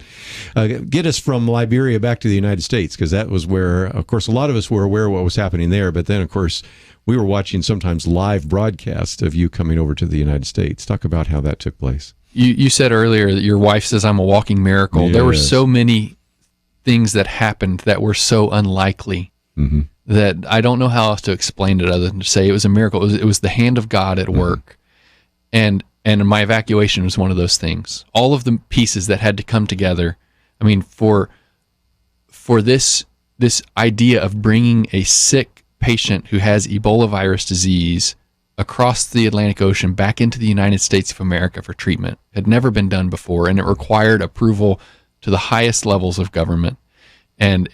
Get us from Liberia back to the United States, because that was where, of course, a lot of us were aware of what was happening there. But then, of course, we were watching sometimes live broadcasts of you coming over to the United States. Talk about how that took place. You said earlier that your wife says I'm a walking miracle. Yes. There were so many things that happened that were so unlikely that I don't know how else to explain it other than to say it was a miracle. It was the hand of God at work. And my evacuation was one of those things. All of the pieces that had to come together. I mean, for this idea of bringing a sick patient who has Ebola virus disease across the Atlantic Ocean back into the United States of America for treatment had never been done before, and it required approval to the highest levels of government. And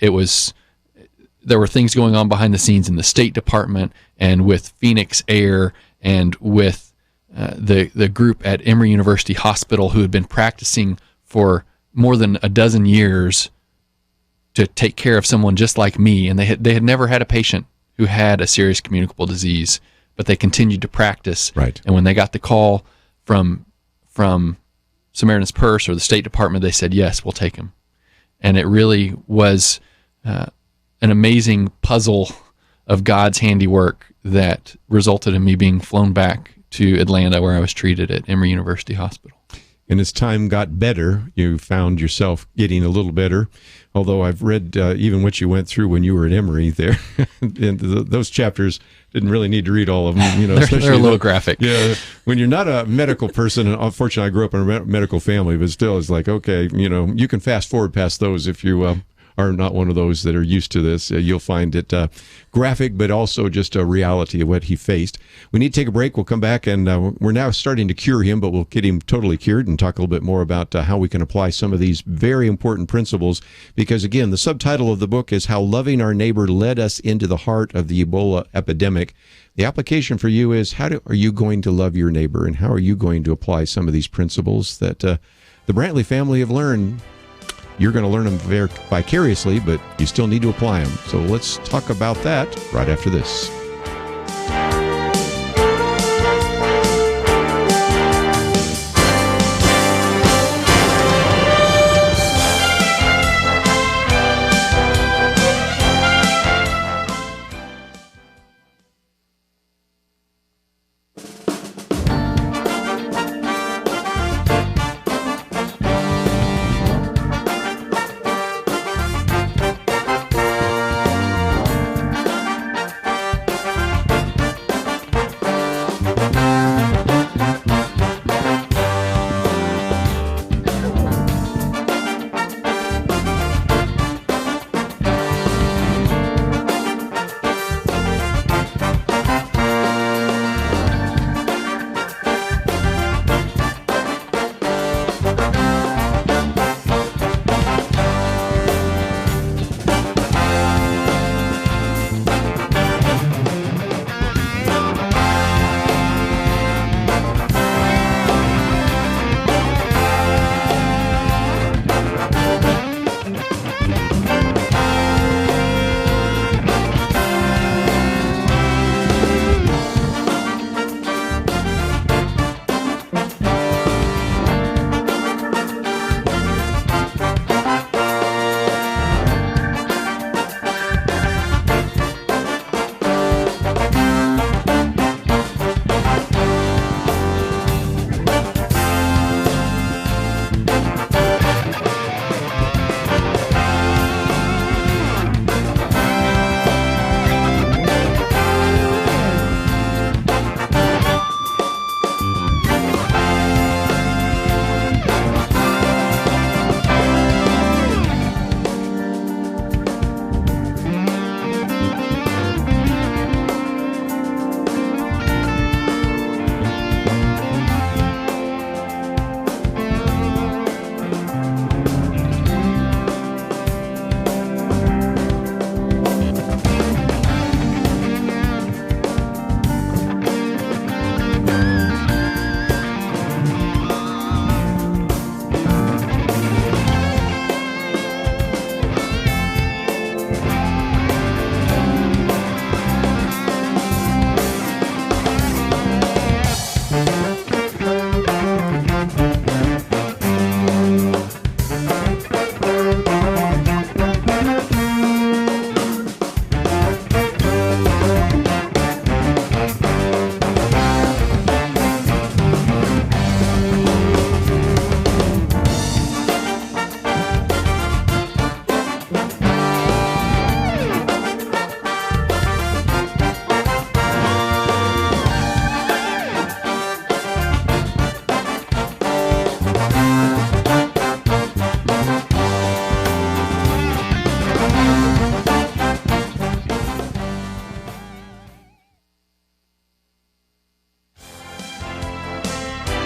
there were things going on behind the scenes in the State Department and with Phoenix Air and with the group at Emory University Hospital, who had been practicing for more than a dozen years to take care of someone just like me, and they had never had a patient who had a serious communicable disease, but they continued to practice. Right. And when they got the call from Samaritan's Purse or the State Department, they said, "Yes, we'll take him." And it really was an amazing puzzle of God's handiwork that resulted in me being flown back to Atlanta, where I was treated at Emory University Hospital. And as time got better, you found yourself getting a little better. Although I've read even what you went through when you were at Emory there. And those chapters didn't really need to read all of them. They're a little graphic. Yeah. When you're not a medical person, and unfortunately I grew up in a medical family, but still it's like, okay, you can fast forward past those if you are not one of those that are used to this. You'll find it graphic, but also just a reality of what he faced. We need to take a break. We'll come back, and we're now starting to cure him, but we'll get him totally cured and talk a little bit more about how we can apply some of these very important principles. Because, again, the subtitle of the book is How Loving Our Neighbor Led Us into the Heart of the Ebola Epidemic. The application for you is, are you going to love your neighbor, and how are you going to apply some of these principles that the Brantly family have learned? You're going to learn them vicariously, but you still need to apply them. So let's talk about that right after this.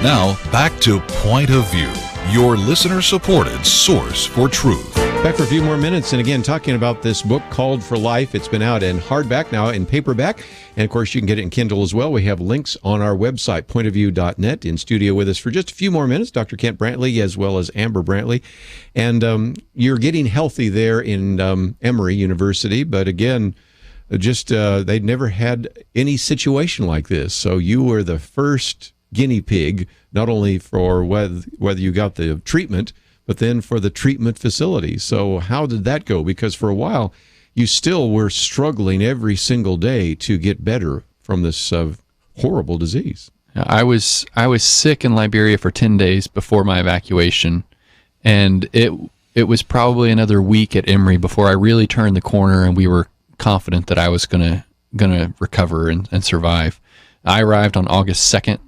Now, back to Point of View, your listener-supported source for truth. Back for a few more minutes, and again, talking about this book called For Life. It's been out in hardback, now in paperback, and of course you can get it in Kindle as well. We have links on our website, pointofview.net. In studio with us for just a few more minutes, Dr. Kent Brantly as well as Amber Brantly. And you're getting healthy there in Emory University, but again, they'd never had any situation like this. So you were the first guinea pig, not only for whether you got the treatment, but then for the treatment facility. So how did that go? Because for a while, you still were struggling every single day to get better from this horrible disease. I was sick in Liberia for 10 days before my evacuation, and it was probably another week at Emory before I really turned the corner, and we were confident that I was gonna recover and survive. I arrived on August 2nd,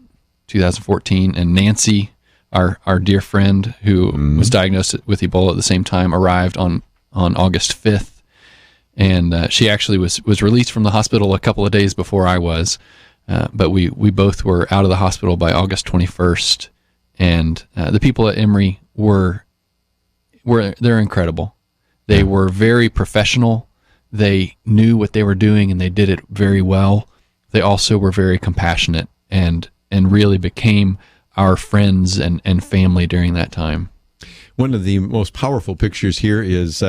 2014, and Nancy, our dear friend who was diagnosed with Ebola at the same time, arrived on August 5th, and she actually was released from the hospital a couple of days before I was. But we both were out of the hospital by August 21st, and the people at Emory they're incredible. They were very professional. They knew what they were doing, and they did it very well. They also were very compassionate and really became our friends and family during that time. One of the most powerful pictures here is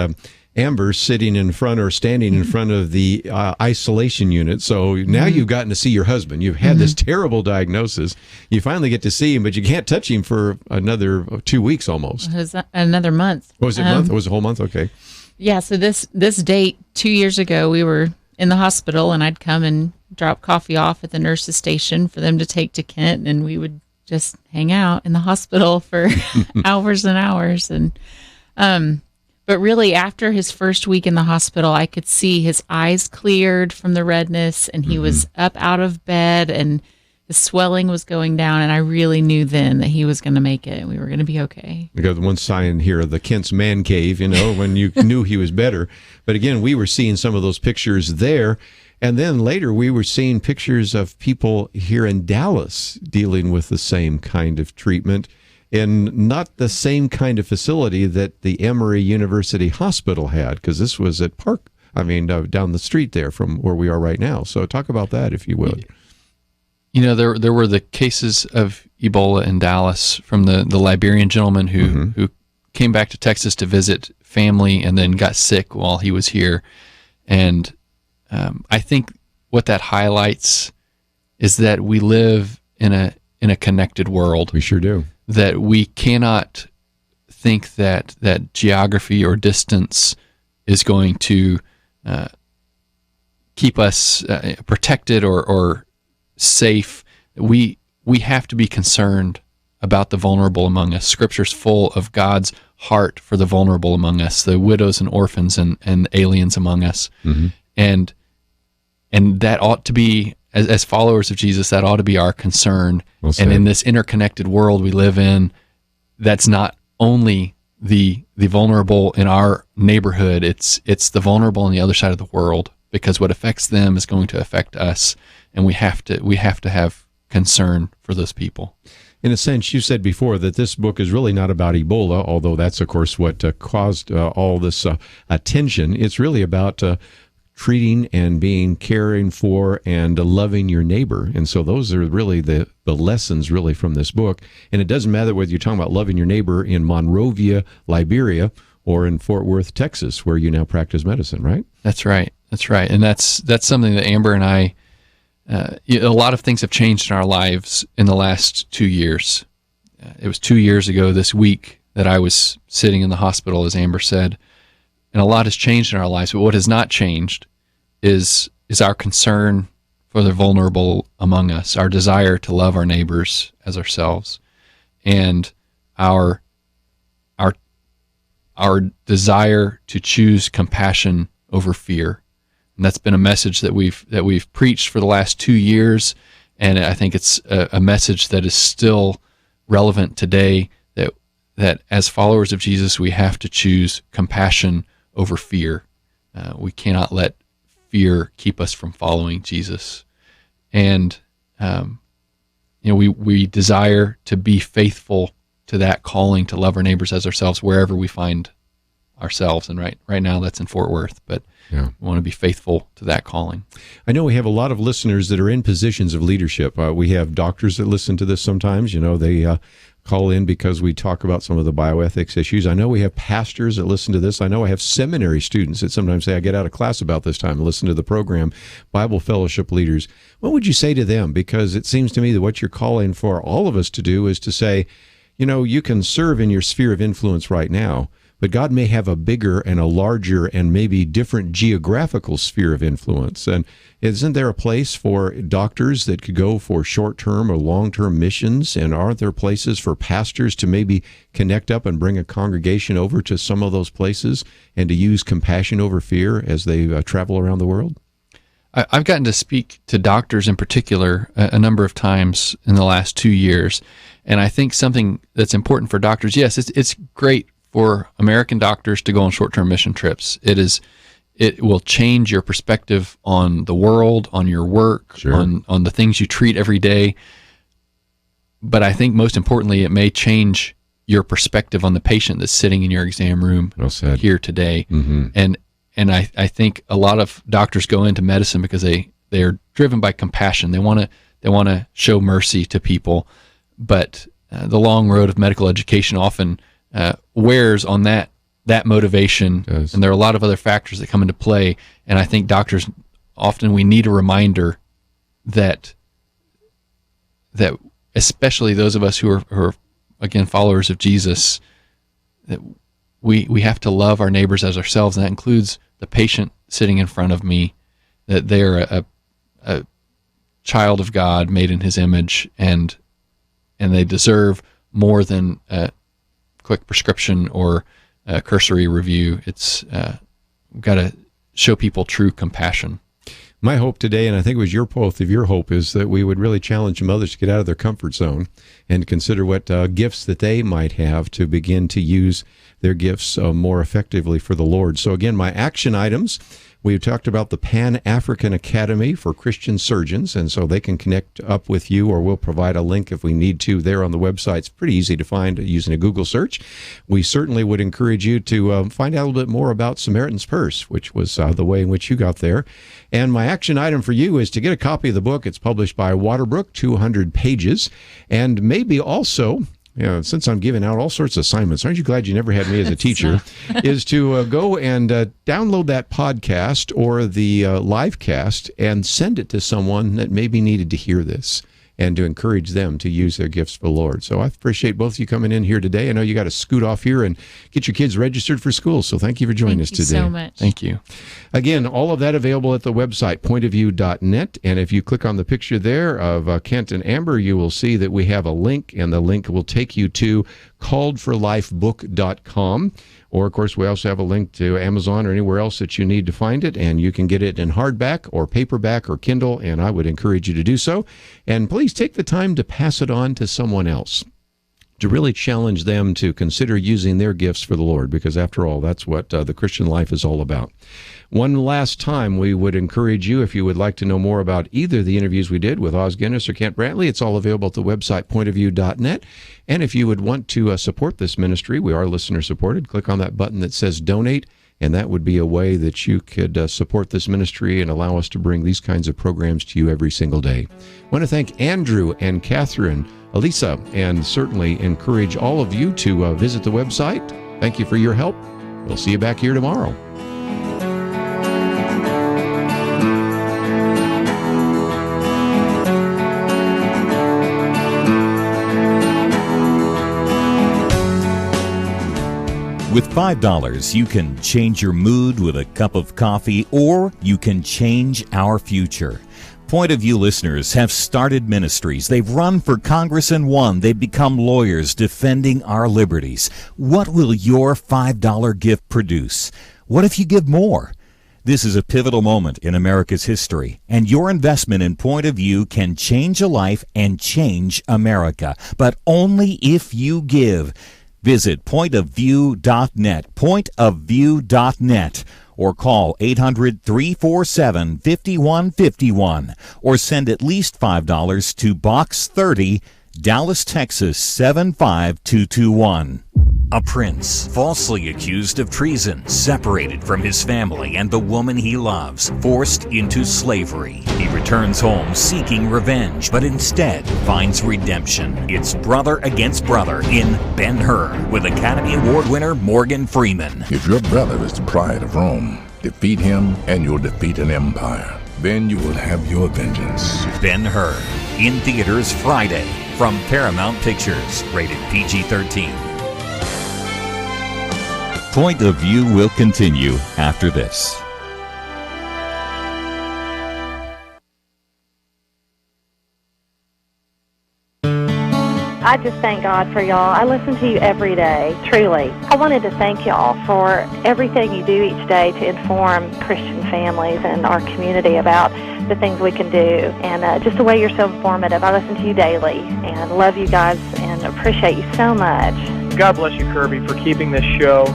Amber sitting in front or standing in front of the isolation unit. So now you've gotten to see your husband. You've had this terrible diagnosis. You finally get to see him, but you can't touch him for another 2 weeks almost. It was another month. Was it a month? It was a whole month? Okay. Yeah, so this date 2 years ago, we were in the hospital, and I'd come and drop coffee off at the nurse's station for them to take to Kent, and we would just hang out in the hospital for hours and hours. And but really, after his first week in the hospital, I could see his eyes cleared from the redness, and he was up out of bed, and his swelling was going down, and I really knew then that he was going to make it, and we were going to be okay. We got the one sign here of the Kent's man cave, when you knew he was better. But again, we were seeing some of those pictures there, and then later we were seeing pictures of people here in Dallas dealing with the same kind of treatment, and not the same kind of facility that the Emory University Hospital had, because this was at down the street there from where we are right now. So talk about that, if you would. There were the cases of Ebola in Dallas from the Liberian gentleman who came back to Texas to visit family and then got sick while he was here. And I think what that highlights is that we live in a connected world. We sure do. That we cannot think that geography or distance is going to keep us protected or safe. We have to be concerned about the vulnerable among us. Scripture's full of God's heart for the vulnerable among us, the widows and orphans and aliens among us. And that ought to be, as followers of Jesus, that ought to be our concern. Well said. And in this interconnected world we live in, that's not only the vulnerable in our neighborhood, it's the vulnerable on the other side of the world, because what affects them is going to affect us, and we have to have concern for those people. In a sense, you said before that this book is really not about Ebola, although that's, of course, what caused all this attention. It's really about treating and caring for and loving your neighbor. And so those are really the lessons really from this book. And it doesn't matter whether you're talking about loving your neighbor in Monrovia, Liberia, or in Fort Worth, Texas, where you now practice medicine, right? That's right. And that's something that Amber and I, a lot of things have changed in our lives in the last 2 years. It was 2 years ago this week that I was sitting in the hospital, as Amber said, and a lot has changed in our lives. But what has not changed is our concern for the vulnerable among us, our desire to love our neighbors as ourselves, and our desire to choose compassion over fear. And that's been a message that we've preached for the last 2 years, and I think it's a message that is still relevant today, that as followers of Jesus, we have to choose compassion over fear. We cannot let fear keep us from following Jesus. And we desire to be faithful to that calling to love our neighbors as ourselves wherever we find ourselves. And right now that's in Fort Worth, but we want to be faithful to that calling. I know we have a lot of listeners that are in positions of leadership. We have doctors that listen to this sometimes. They call in because we talk about some of the bioethics issues. I know we have pastors that listen to this. I know I have seminary students that sometimes say, I get out of class about this time and listen to the program. Bible fellowship leaders. What would you say to them? Because it seems to me that what you're calling for all of us to do is to say, you can serve in your sphere of influence right now, but God may have a bigger and a larger and maybe different geographical sphere of influence. And isn't there a place for doctors that could go for short-term or long-term missions? And aren't there places for pastors to maybe connect up and bring a congregation over to some of those places and to use compassion over fear as they travel around the world? I've gotten to speak to doctors in particular a number of times in the last 2 years. And I think something that's important for doctors, yes, it's great for American doctors to go on short-term mission trips. It will change your perspective on the world, on your work, Sure. on the things you treat every day. But I think most importantly, it may change your perspective on the patient that's sitting in your exam room here today. Mm-hmm. And I think a lot of doctors go into medicine because they are driven by compassion. They want to show mercy to people, but the long road of medical education often wears on that motivation, and there are a lot of other factors that come into play. And I think doctors often, we need a reminder that especially those of us who are again followers of Jesus, that we have to love our neighbors as ourselves, and that includes the patient sitting in front of me, that they're a child of God made in His image, and they deserve more than a quick prescription or a cursory review. It's we've got to show people true compassion. My hope today, and I think it was both of your hope, is that we would really challenge mothers to get out of their comfort zone and consider what gifts that they might have to begin to use their gifts more effectively for the Lord. So again, my action items, we've talked about the Pan-African Academy for Christian Surgeons, and so they can connect up with you, or we'll provide a link if we need to there on the website. It's pretty easy to find using a Google search. We certainly would encourage you to find out a little bit more about Samaritan's Purse, which was the way in which you got there. And my action item for you is to get a copy of the book. It's published by Waterbrook, 200 pages, and maybe also, since I'm giving out all sorts of assignments, aren't you glad you never had me as a teacher, is to go and download that podcast or the Livecast and send it to someone that maybe needed to hear this, and to encourage them to use their gifts for the Lord. So I appreciate both of you coming in here today. I know you got to scoot off here and get your kids registered for school, so thank you for joining us today. Thank you so much. Thank you. Again, all of that available at the website, pointofview.net, and if you click on the picture there of Kent and Amber, you will see that we have a link, and the link will take you to calledforlifebook.com. Or, of course, we also have a link to Amazon or anywhere else that you need to find it, and you can get it in hardback or paperback or Kindle, and I would encourage you to do so. And please take the time to pass it on to someone else, to really challenge them to consider using their gifts for the Lord, because after all, that's what the Christian life is all about. One last time, we would encourage you, if you would like to know more about either the interviews we did with Os Guinness or Kent Brantly, it's all available at the website pointofview.net. And if you would want to support this ministry, we are listener-supported, click on that button that says Donate, and that would be a way that you could support this ministry and allow us to bring these kinds of programs to you every single day. I want to thank Andrew and Catherine, Elisa, and certainly encourage all of you to visit the website. Thank you for your help. We'll see you back here tomorrow. With $5, you can change your mood with a cup of coffee, or you can change our future. Point of View listeners have started ministries. They've run for Congress and won. They've become lawyers defending our liberties. What will your $5 gift produce? What if you give more? This is a pivotal moment in America's history, and your investment in Point of View can change a life and change America, but only if you give. Visit pointofview.net, pointofview.net, or call 800-347-5151, or send at least $5 to Box 30, Dallas, Texas 75221. A prince, falsely accused of treason, separated from his family and the woman he loves, forced into slavery. He returns home seeking revenge, but instead finds redemption. It's Brother Against Brother in Ben-Hur, with Academy Award winner Morgan Freeman. If your brother is the pride of Rome, defeat him and you'll defeat an empire. Then you will have your vengeance. Ben-Hur, in theaters Friday, from Paramount Pictures, rated PG-13. Point of View will continue after this. I just thank God for y'all. I listen to you every day, truly. I wanted to thank y'all for everything you do each day to inform Christian families and our community about the things we can do, and just the way you're so informative. I listen to you daily and love you guys and appreciate you so much. God bless you, Kerby, for keeping this show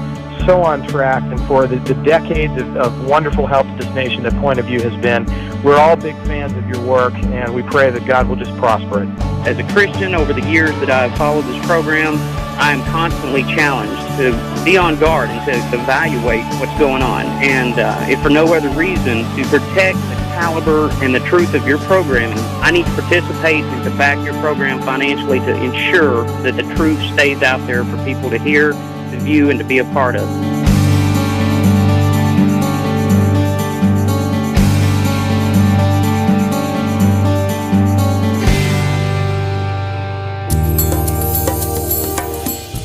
so on track and for the decades of wonderful help to this nation that Point of View has been. We're all big fans of your work, and we pray that God will just prosper it. As a Christian, over the years that I've followed this program, I am constantly challenged to be on guard and to evaluate what's going on. And if for no other reason, to protect the caliber and the truth of your programming, I need to participate and to back your program financially to ensure that the truth stays out there for people to hear, to view, and to be a part of.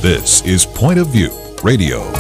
This is Point of View Radio.